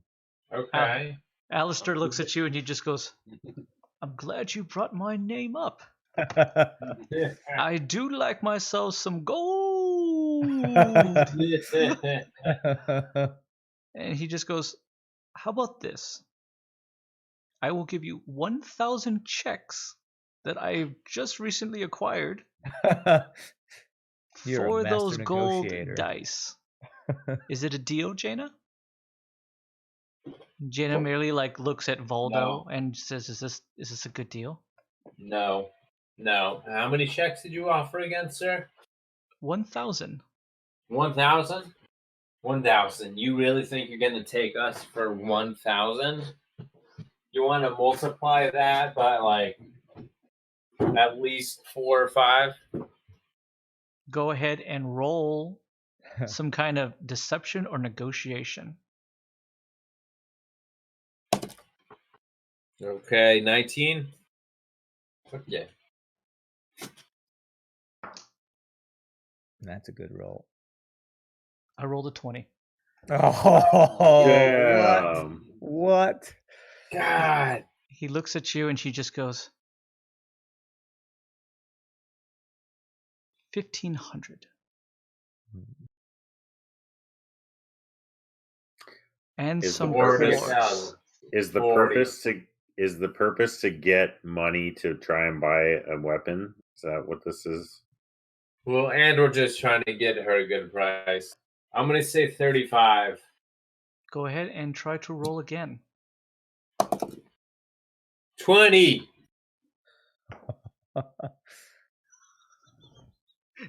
Okay. Alistair looks at you and he just goes, I'm glad you brought my name up. I do like myself some gold. And he just goes, how about this? I will give you 1,000 checks that I just recently acquired You're a for master those gold negotiator. dice. Is it a deal, Jaina? Jaina merely looks at Voldo and says, "Is this a good deal?" No. How many checks did you offer again, sir? 1,000. 1,000? 1,000. You really think you're gonna take us for 1,000? You want to multiply that by at least 4 or 5? Go ahead and roll some kind of deception or negotiation. Okay, 19. Yeah. That's a good roll. I rolled a 20. Oh, Damn. what? God. He looks at you and she just goes, 1,500. And Is some the purpose- quartz. Is the 40. purpose to get money to try and buy a weapon? Is that what this is? Well, and we're just trying to get her a good price. I'm gonna say 35. Go ahead and try to roll again. 20.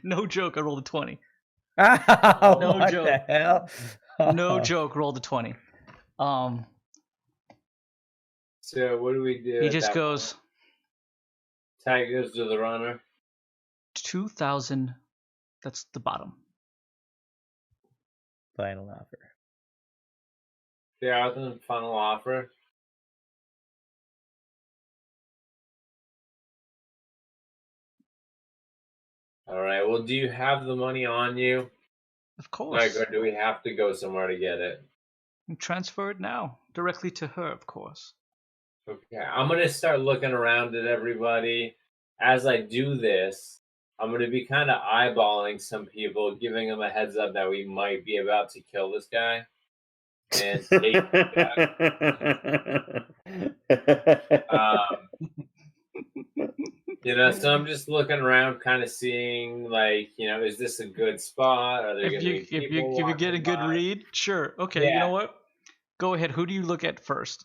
No joke, I rolled a 20. No what joke. the hell? No joke, rolled a 20. So what do we do? He at just that goes, point? Tag goes to the runner. 2,000. That's the bottom. Final offer. Yeah, the final offer. All right. Well, do you have the money on you? Of course. Or do we have to go somewhere to get it? Transfer it now. Directly to her, of course. Okay. I'm going to start looking around at everybody. As I do this, I'm going to be kind of eyeballing some people, giving them a heads up that we might be about to kill this guy. And take so I'm just looking around, kind of seeing, is this a good spot? Are there If you get a good read, sure. Okay, Yeah. You know what? Go ahead. Who do you look at first?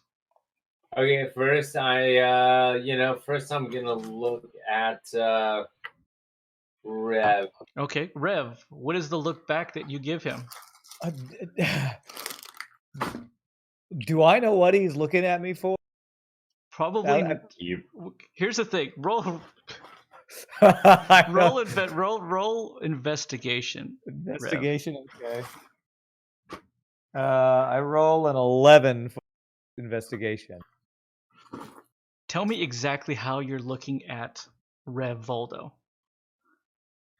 Okay, first I'm gonna look at Rev. Okay, Rev. What is the look back that you give him? Do I know what he's looking at me for? Probably. You Here's the thing. Roll investigation. Investigation. Okay. I roll an 11 for investigation. Tell me exactly how you're looking at Rev Voldo.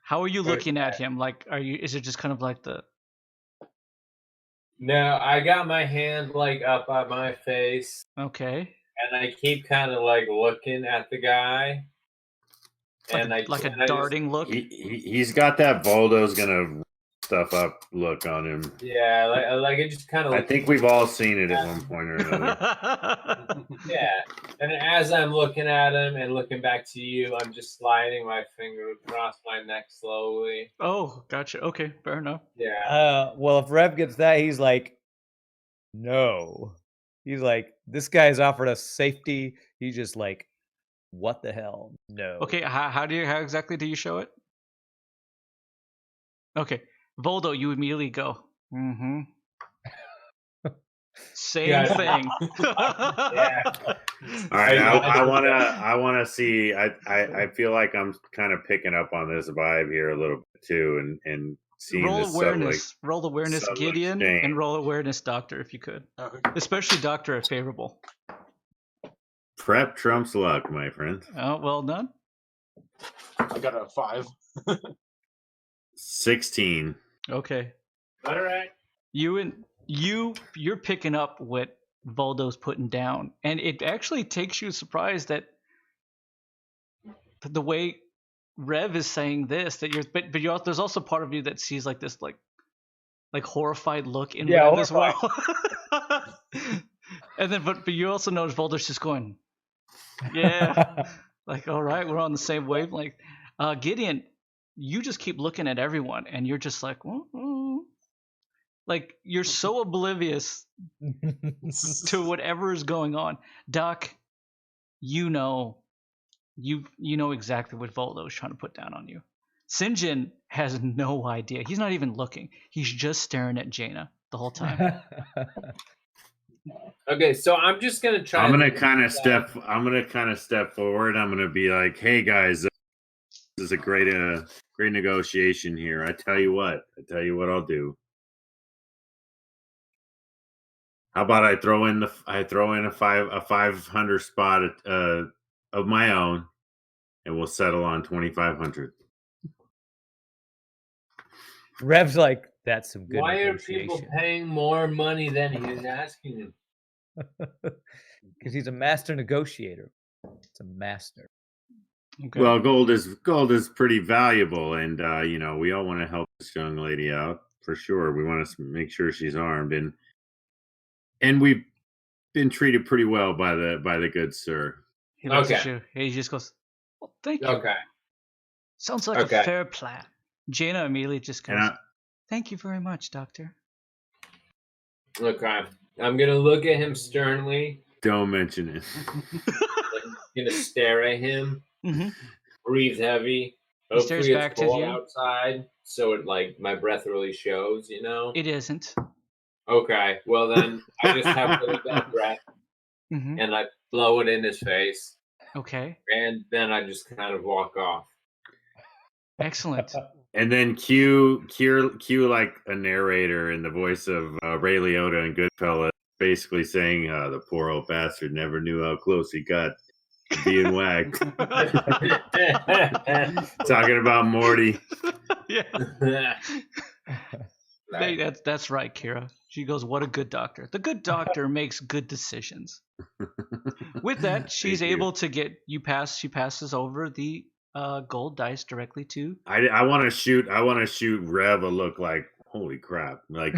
How are you looking at him? Is it just kind of like the... No, I got my hand up at my face, Okay. and I keep kind of looking at the guy, Like a darting look. he's got that Voldo's gonna stuff up look on him. Yeah, it just kind of. I think we've all seen it at one point or another. Yeah, and as I'm looking at him and looking back to you, I'm just sliding my finger across my neck slowly. Oh, gotcha. Okay, fair enough. Yeah. Well, if Rev gets that, he's like, no. He's like, this guy's offered us safety. He's just like, what the hell? No. Okay, how exactly do you show it? Okay, Voldo, you immediately go. Mm-hmm. Same Gotcha. thing. Yeah. All right, I wanna. I wanna see. I feel like I'm kind of picking up on this vibe here a little bit too, and seeing Roll this awareness. Roll awareness, subtle Gideon, and exchange. roll awareness, Doctor, if you could. Okay. Especially Doctor if favorable. Prep trumps luck, my friend. Oh, well done. I got a 5. 16. Okay. All right. You're picking up what Voldo's putting down, and it actually takes you surprise that the way Rev is saying this, that there's also part of you that sees like this like horrified look in Rev as well. And then but you also notice Voldo's just going, yeah, like all right, we're on the same wavelength. Gideon, you just keep looking at everyone, and you're just like, like you're so oblivious to whatever is going on. Doc, you know exactly what Voldo is trying to put down on you. Sinjin has no idea. He's not even looking. He's just staring at Jaina the whole time. Okay, so I'm just gonna try. I'm gonna kind of step forward. I'm gonna be like, "Hey guys, this is a great negotiation here. I tell you what I'll do. How about I throw in a 500 spot of my own, and we'll settle on 2,500." Rev's like, that's some good Why are negotiation. people paying more money than he's asking him? Because he's a master negotiator. It's a master. Okay. Well, gold is pretty valuable, and we all want to help this young lady out for sure. We want to make sure she's armed, and we've been treated pretty well by the good sir. He looks at you. He just goes, well, thank you. Okay. Sounds like a fair plan. Jaina immediately just goes, thank you very much, Doctor. Okay. I'm gonna look at him sternly. Don't mention it. I'm gonna stare at him. Mm-hmm. Breathe heavy. He stares Hopefully back it's to cold you. outside, so it like my breath really shows. It isn't. Okay. Well then, I just have really bad breath, and I blow it in his face. Okay. And then I just kind of walk off. Excellent. And then cue like a narrator in the voice of Ray Liotta and Goodfellas, basically saying, "The poor old bastard never knew how close he got to being whacked." Talking about Morty. Yeah. That's right, Kira. She goes, "What a good doctor. The good doctor makes good decisions." With that, she's able to get you past. She passes over the gold dice directly to. I want to shoot Rev a look like, holy crap! Like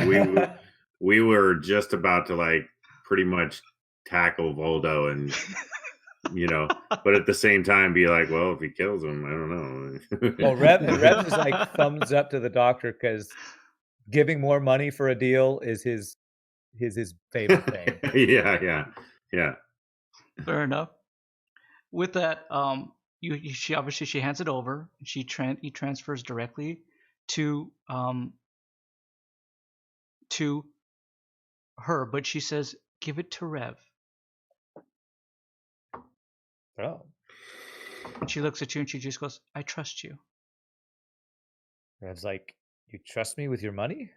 we were just about to like pretty much tackle Voldo, and but at the same time be like, well, if he kills him, I don't know. Well, Rev is like thumbs up to the doctor because giving more money for a deal is his favorite thing. Yeah. Fair enough. With that, she hands it over. He transfers directly to her, but she says, "Give it to Rev." Oh. And she looks at you and she just goes, "I trust you." Rev's like, "You trust me with your money?"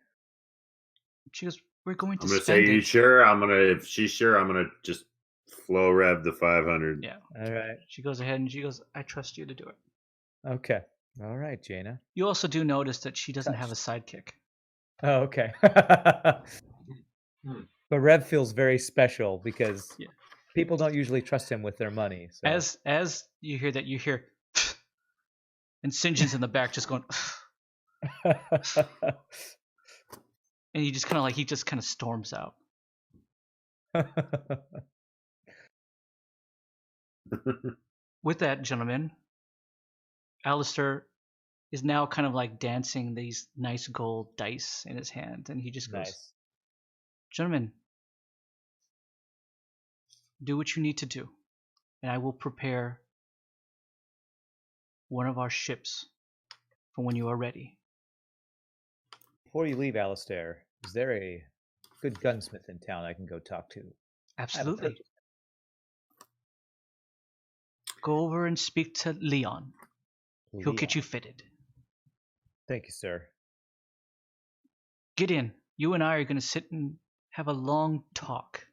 She goes, "We're going to I'm gonna spend say, it." "You sure?" If she's sure, I'm gonna just flow Rev the 500. Yeah. All right. She goes ahead and she goes, "I trust you to do it." Okay. All right, Jaina. You also do notice that she doesn't have a sidekick. Oh, okay. But Rev feels very special because people don't usually trust him with their money. So. As you hear that, you hear, and Sinjin's in the back just going, and he just kind of storms out. With that, gentlemen, Alistair is now kind of like dancing these nice gold dice in his hand, and he just goes, Nice. "Gentlemen, do what you need to do, and I will prepare one of our ships for when you are ready." Before you leave, Alistair, is there a good gunsmith in town I can go talk to. Absolutely. Go over and speak to Leon. He'll get you fitted. Thank you, sir. Gideon, you and I are going to sit and have a long talk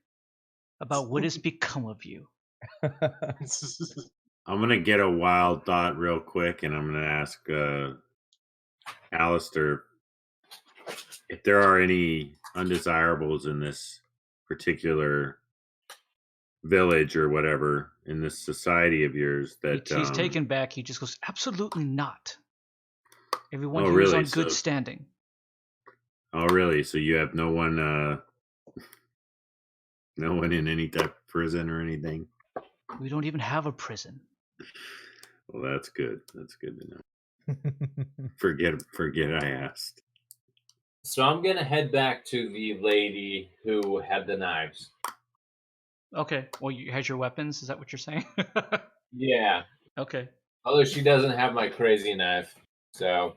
about what has become of you. I'm going to get a wild thought real quick, and I'm going to ask Alistair if there are any undesirables in this particular village or whatever, in this society of yours that He's taken back. He just goes, absolutely not. Everyone Oh, here is really? on good So- standing. Oh, really? So you have no one in any type of prison or anything? We don't even have a prison. Well, that's good. That's good to know. Forget I asked. So I'm gonna head back to the lady who had the knives. Okay. Well, you has your weapons. Is that what you're saying? Yeah. Okay. Although she doesn't have my crazy knife, so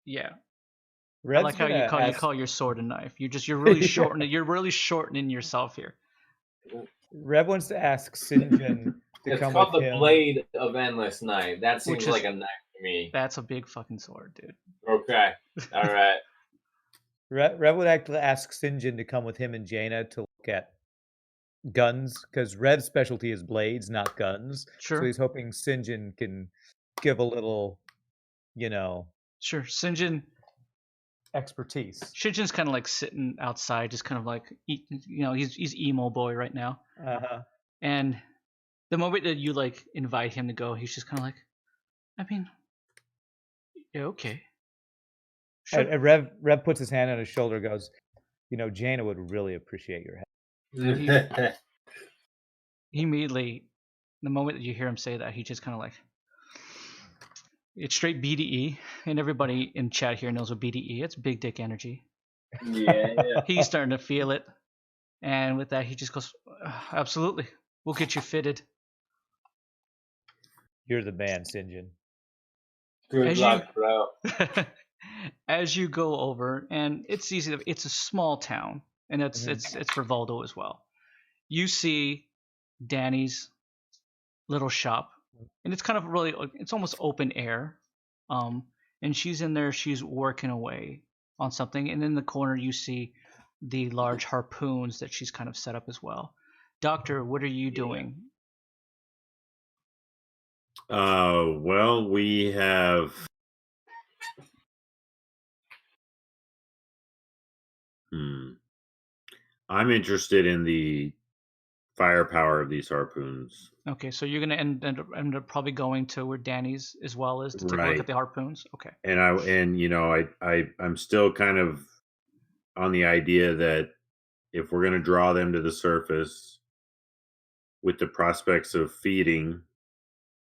Yeah. I Rev's like how gonna you ask- call your sword a knife. You're really Yeah. shortening. You're really shortening yourself here. Rev wants to ask Sinjin to it's come called with the him. Blade of Endless Night. That seems Which is- like a knife to me. That's a big fucking sword, dude. Okay. All right. Rev would actually ask Sinjin to come with him and Jaina to look at guns, because Rev's specialty is blades, not guns. Sure. So he's hoping Sinjin can give a little, Sure. Sinjin. expertise. Shinjin's kind of like sitting outside, just kind of like, he's emo boy right now. Uh-huh. And the moment that you like invite him to go, he's just kind of like, I mean, yeah, okay. Sure. And Rev puts his hand on his shoulder, goes, Jaina would really appreciate your help. He immediately, the moment that you hear him say that, he just kind of like, it's straight BDE, and everybody in chat here knows what BDE. It's big dick energy. Yeah. He's starting to feel it, and with that, he just goes, absolutely, we'll get you fitted. You're the man, Sinjin. Good As luck, bro. As you go over, and it's easy. It's a small town, and it's for Voldo as well. You see Danny's little shop, and it's kind of it's almost open air. And she's in there. She's working away on something, and in the corner you see the large harpoons that she's kind of set up as well. Doctor, what are you doing? Well, we have. I'm interested in the firepower of these harpoons. Okay, so you're gonna end up probably going to where Danny's as well is to take a look Right. at the harpoons. Okay. And I'm still kind of on the idea that if we're going to draw them to the surface with the prospects of feeding,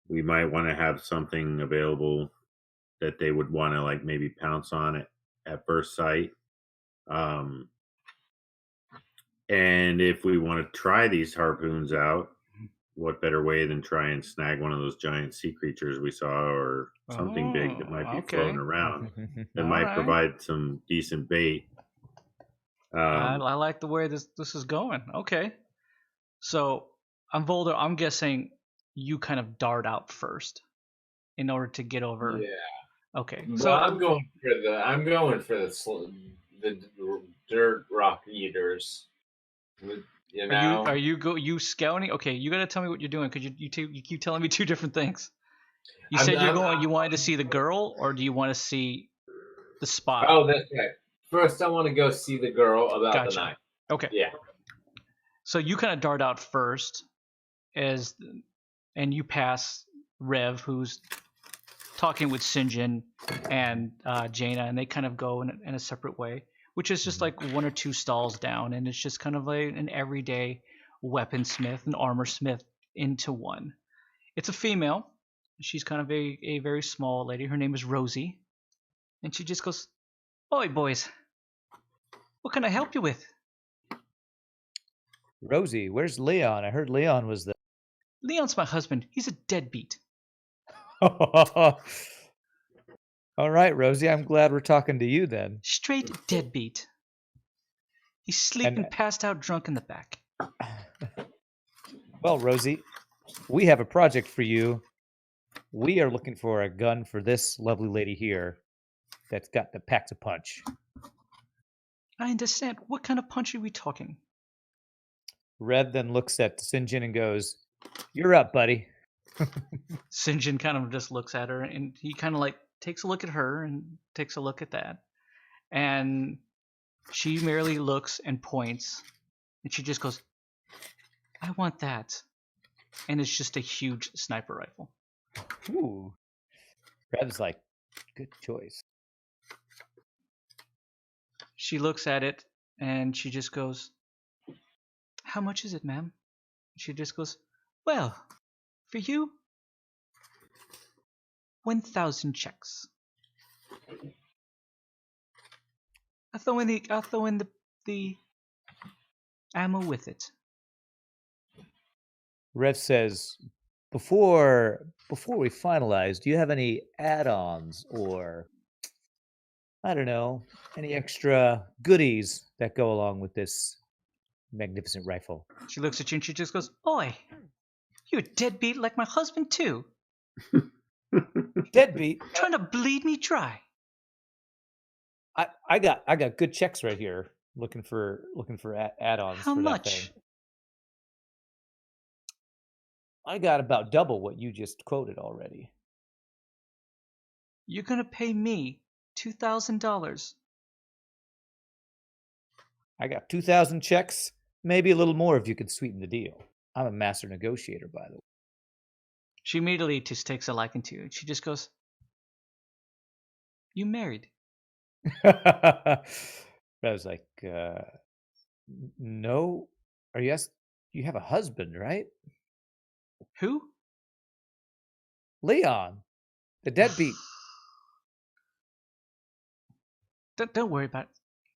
we might want to have something available that they would want to like maybe pounce on it at first sight. And if we want to try these harpoons out, what better way than try and snag one of those giant sea creatures we saw, or something big that might be okay. floating around that All might right. provide some decent bait. I like the way this is going. Okay. So I'm Volder. I'm guessing you kind of dart out first in order to get over. Yeah. Okay. Well, So I'm going for the dirt rock eaters. You know. are you scouting? Okay, you gotta tell me what you're doing because you keep telling me two different things. You said you wanted to see the girl, or do you want to see the spot? Oh, that's right. First, I want to go see the girl about Gotcha. the knife. Okay. Yeah. So you kind of dart out first, and you pass Rev, who's talking with Sinjin and Jaina, and they kind of go in a separate way, which is just like one or two stalls down, and it's just kind of like an everyday weaponsmith and armor smith into one. It's a female. She's kind of a very small lady. Her name is Rosie, and she just goes, "Oi, boys, what can I help you with?" Rosie, where's Leon? I heard Leon was the. Leon's my husband. He's a deadbeat. All right, Rosie. I'm glad we're talking to you then. Straight deadbeat. He's sleeping passed out drunk in the back. Well, Rosie, we have a project for you. We are looking for a gun for this lovely lady here that's got the packs a punch. I understand. What kind of punch are we talking? Rev then looks at Sinjin and goes, "You're up, buddy." Sinjin kind of just looks at her, and he kind of like takes a look at her and takes a look at that. And she merely looks and points, and she just goes, I want that. And it's just a huge sniper rifle. Ooh. Rev's like, good choice. She looks at it, and she just goes, how much is it, ma'am? She just goes, well, for you, 1,000 checks. I'll throw in the ammo with it. Rev says, before we finalize, do you have any add-ons or, I don't know, any extra goodies that go along with this magnificent rifle? She looks at you and she just goes, oi, you're a deadbeat like my husband too. Deadbeat? Trying to bleed me dry. I got good checks right here. Looking for add-ons. How for much? That thing. I got about double what you just quoted already. You're gonna pay me $2,000. I got 2,000 checks, maybe a little more if you could sweeten the deal. I'm a master negotiator, by the way. She immediately just takes a liking to you. She just goes, you married? I was like, no. Are you you have a husband, right? Who? Leon, the deadbeat. Don't worry about it.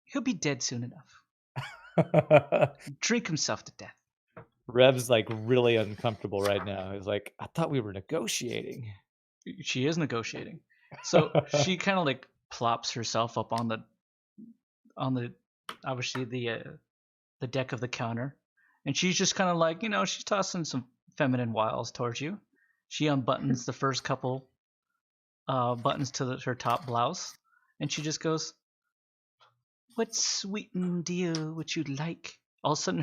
He'll be dead soon enough. Drink himself to death. Rev's like really uncomfortable right now. He's like, I thought we were negotiating. She is negotiating. So she kind of like plops herself up on the obviously the deck of the counter, and she's just kind of like, she's tossing some feminine wiles towards you. She unbuttons the first couple buttons to her top blouse, and she just goes, what sweetened deal would you like? All of a sudden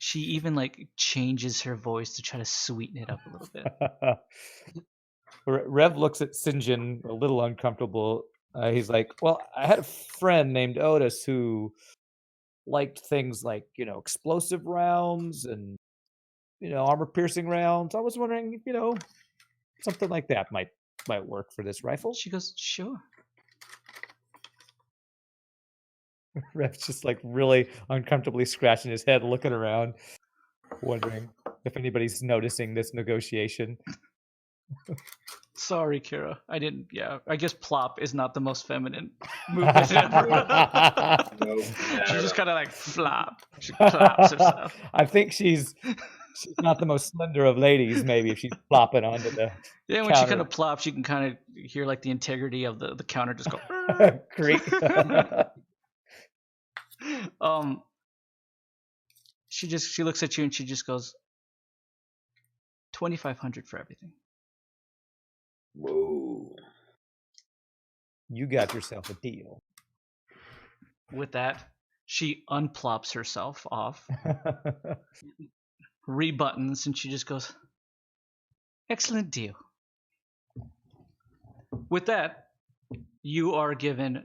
she even like changes her voice to try to sweeten it up a little bit. Rev looks at Sinjin a little uncomfortable. He's like, well, I had a friend named Otis who liked things like, explosive rounds and, armor-piercing rounds. I was wondering, something like that might work for this rifle. She goes, sure. Rev's just like really uncomfortably scratching his head, looking around, wondering if anybody's noticing this negotiation. Sorry, Kira. I didn't. Yeah, I guess plop is not the most feminine movement ever. She just kind of like flop. She claps herself. I think she's not the most slender of ladies. Maybe if she's plopping onto the yeah. When counter. she kind of plops, you can kind of hear like the integrity of the counter just go creak. She looks at you and she just goes, 2,500 for everything. Whoa. You got yourself a deal. With that, she unplops herself off, rebuttons, and she just goes, excellent deal. With that, you are given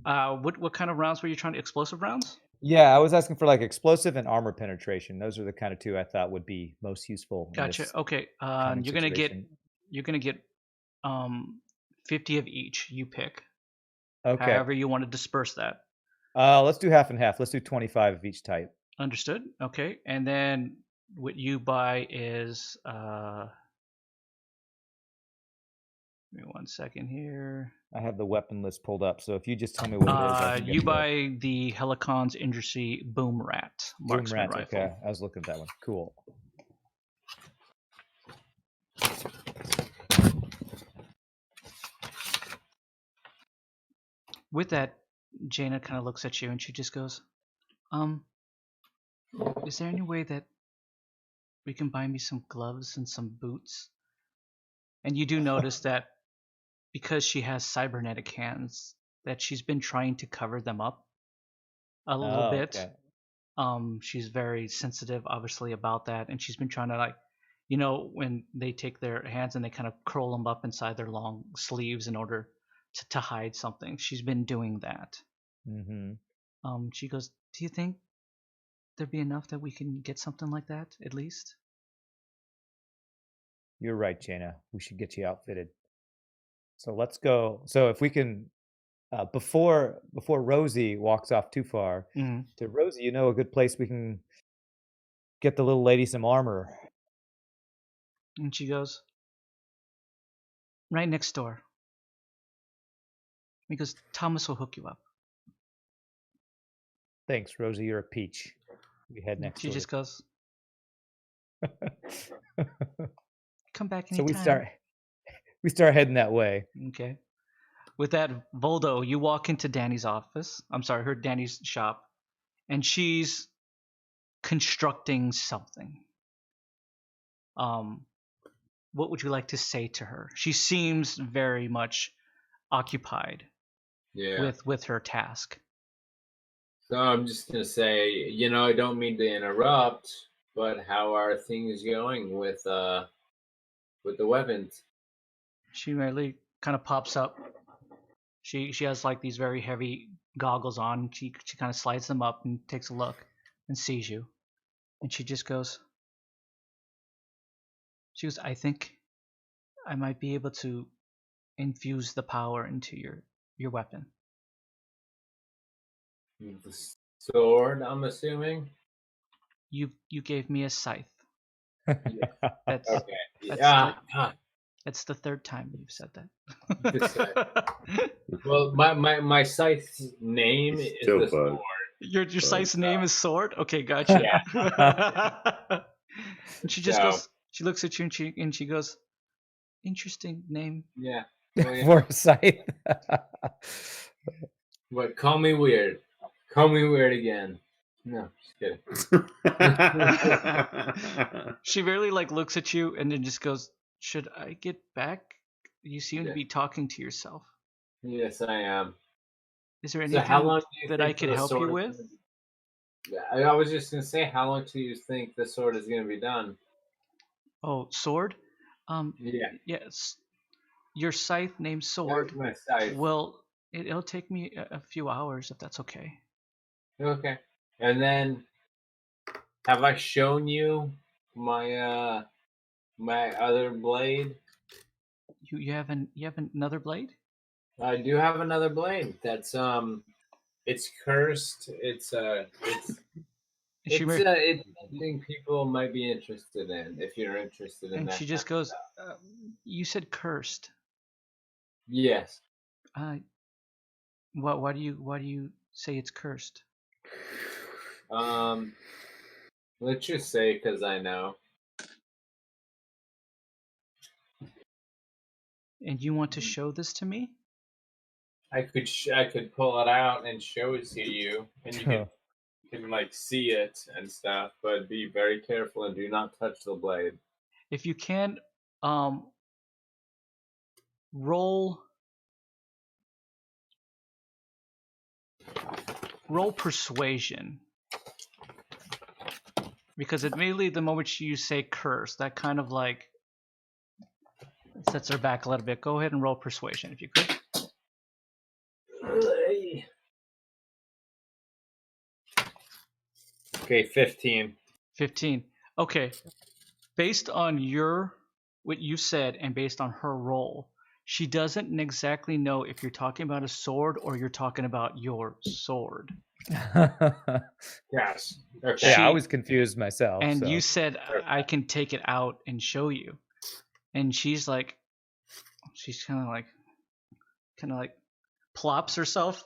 what kind of rounds were you trying to? Explosive rounds? Yeah, I was asking for like explosive and armor penetration. Those are the kind of two I thought would be most useful. Gotcha. Okay. You're gonna get 50 of each. You pick. Okay. However you want to disperse that. Let's do half and half. Let's do 25 of each type. Understood. Okay. And then what you buy is give me 1 second here. I have the weapon list pulled up, so if you just tell me what it is. You buy the Helicon's Industry Boom Rat marksman rifle. Okay, I was looking at that one. Cool. With that, Jaina kind of looks at you and she just goes, is there any way that we can buy me some gloves and some boots? And you do notice that because she has cybernetic hands, that she's been trying to cover them up a little bit. Okay. She's very sensitive, obviously, about that, and she's been trying to, like, you know, when they take their hands and they kind of curl them up inside their long sleeves in order to hide something. She's been doing that. Mm-hmm. She goes, do you think there'd be enough that we can get something like that, at least? You're right, Jaina. We should get you outfitted. So let's go. So if we can, before Rosie walks off too far, to Rosie, you know a good place we can get the little lady some armor. And she goes, right next door. Because Thomas will hook you up. Thanks, Rosie. You're a peach. We head next She door. just goes, come back So anytime. we start heading that way. Okay. With that, Voldo, you walk into Danny's office. I'm sorry, Danny's shop. And she's constructing something. What would you like to say to her? She seems very much occupied with her task. So I'm just gonna say, you know, I don't mean to interrupt, but how are things going with the weapons? She merely kind of pops up. She has like these very heavy goggles on. She kind of slides them up and takes a look and sees you, and she just goes. She goes, I think I might be able to infuse the power into your weapon. The sword, I'm assuming. You gave me a scythe. That's okay. That's the third time you've said that. Well, my scythe's name is the sword. Your scythe's name is Sword? Okay, gotcha. Yeah. And she just goes. She looks at you and she goes, interesting name. Yeah. For a scythe. But call me weird. Call me weird again. No, just kidding. She really looks at you and then just goes, should I get back? You seem to be talking to yourself. Yes, I am. Is there anything that I could help you with? I was just going to say, how long do you think the sword is going to be done? Oh, sword? Yeah. Yes. Your scythe named Sword. That's my scythe. Well, it'll take me a few hours if that's okay. Okay. And then, have I shown you my my other blade? You have another blade? I do have another blade. That's it's cursed. It's something people might be interested in if you're interested in and that. And she just goes, you said cursed. Yes. Why do you say it's cursed? Let's just say because I know. And you want to show this to me? I could pull it out and show it to you, and you can see it and stuff. But be very careful and do not touch the blade. If you can, roll persuasion, because immediately the moment you say curse, that kind of sets her back a little bit. Go ahead and roll persuasion if you could. Okay, 15. 15. Okay. Based on what you said and based on her roll, she doesn't exactly know if you're talking about a sword or you're talking about your sword. Yes. Okay. Yeah, I was confused myself. And so. You said, I can take it out and show you. And she's kind of like plops herself.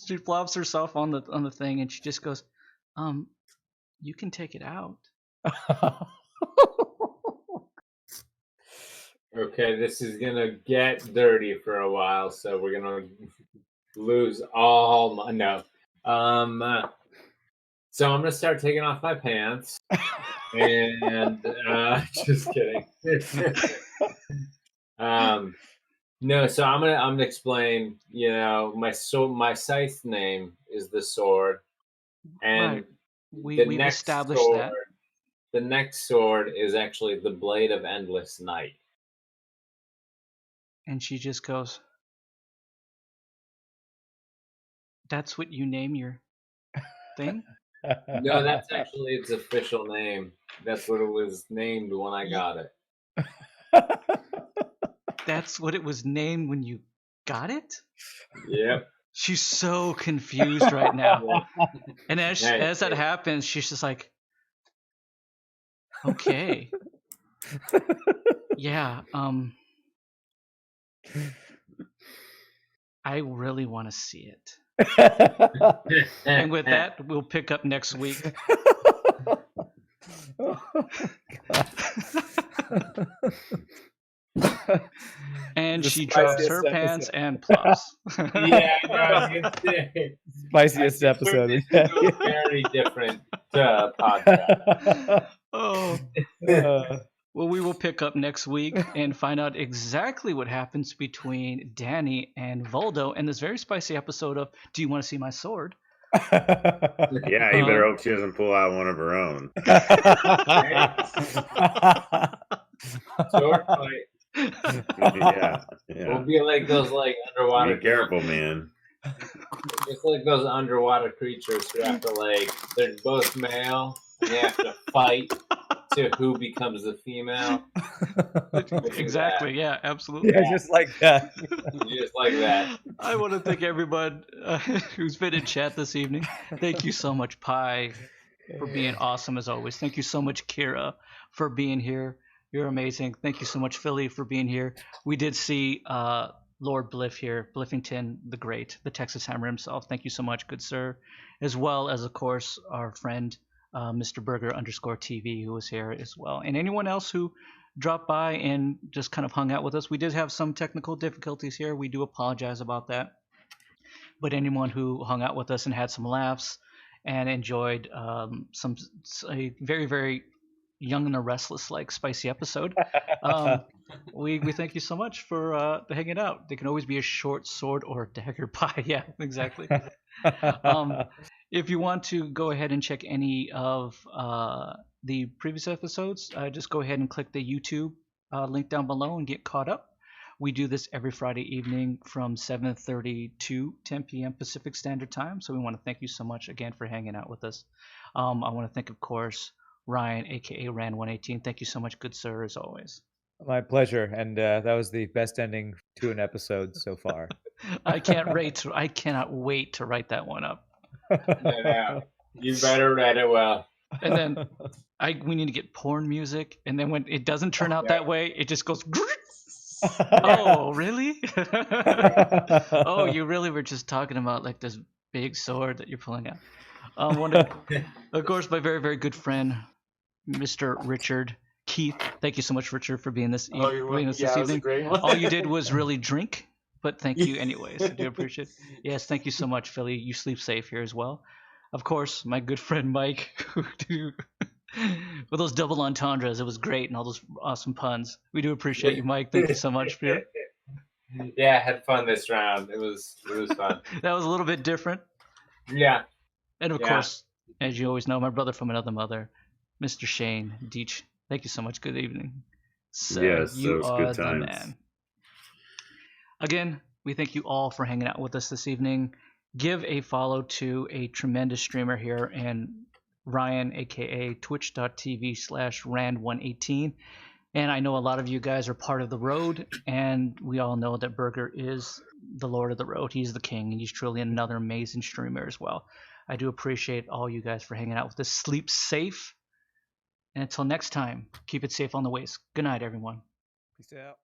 She flops herself on the thing, and she just goes, you can take it out. Okay, this is gonna get dirty for a while, so we're gonna lose all my no. So I'm gonna start taking off my pants, and just kidding. No, so I'm gonna explain. You know, my scythe name is the sword, and Right. the We've next established sword, that. the next sword is actually the blade of endless night. And she just goes, "That's what you name your thing?" No, that's actually its official name. That's what it was named when I got it. That's what it was named when you got it? Yep. She's so confused right now. Yeah. And as Nice. that happens, she's just like, "Okay. Yeah, I really want to see it." And with that, we'll pick up next week. And The she drops her spiciest pants episode. and plops. Yeah, no, I was gonna say, Spiciest I episode. turned it into a very different podcast. Oh. Well, we will pick up next week and find out exactly what happens between Danny and Voldo in this very spicy episode of Do You Want to See My Sword? Yeah, you better hope she doesn't pull out one of her own. Sword fight. Yeah. We'll be like those underwater. Be careful, man. Just like those underwater creatures who have to they're both male and they have to fight to who becomes the female. Exactly. Yeah, absolutely. Yeah, just like that. Just like that. I want to thank everyone who's been in chat this evening. Thank you so much, Pi, for being awesome as always. Thank you so much, Kira, for being here. You're amazing. Thank you so much, Philly, for being here. We did see Lord Bliff here, Bliffington the Great, the Texas Hammer himself. Thank you so much, good sir. As well as, of course, our friend, Mr. Burgher _TV, who was here as well. And anyone else who dropped by and just kind of hung out with us. We did have some technical difficulties here. We do apologize about that. But anyone who hung out with us and had some laughs and enjoyed a very, very Young and the Restless like spicy episode, we thank you so much for hanging out. There can always be a short sword or a dagger pie. Yeah, exactly. If you want to go ahead and check any of the previous episodes, just go ahead and click the YouTube link down below and get caught up. We do this every Friday evening from 7:30 to 10 p.m. Pacific Standard Time. So we want to thank you so much again for hanging out with us. I want to thank, of course, Ryan, aka Ran118. Thank you so much, good sir, as always. My pleasure, and that was the best ending to an episode so far. I cannot wait to write that one up. Yeah, you better write it well. And then we need to get porn music, and then when it doesn't turn out that way, it just goes. Oh, really? Oh, you really were just talking about like this big sword that you're pulling out. Of course, my very, very good friend, Mr. Richard Keith. Thank you so much, Richard, for being this evening. All you did was really drink, but thank you anyways. I do appreciate it. Yes, thank you so much, Philly. You sleep safe here as well. Of course, my good friend Mike, with those double entendres, it was great, and all those awesome puns. We do appreciate you, Mike. Thank you so much for it. Yeah, I had fun this round. It was fun. That was a little bit different. Yeah. And of course, as you always know, my brother from another mother, Mr. Shane Deach. Thank you so much. Good evening. So yes, you are good the times. man. Again, we thank you all for hanging out with us this evening. Give a follow to a tremendous streamer here in Ryan, aka twitch.tv/Rand118. And I know a lot of you guys are part of the road, and we all know that Burgher is the Lord of the road. He's the king, and he's truly another amazing streamer as well. I do appreciate all you guys for hanging out with us. Sleep safe. And until next time, keep it safe on the ways. Good night, everyone. Peace out.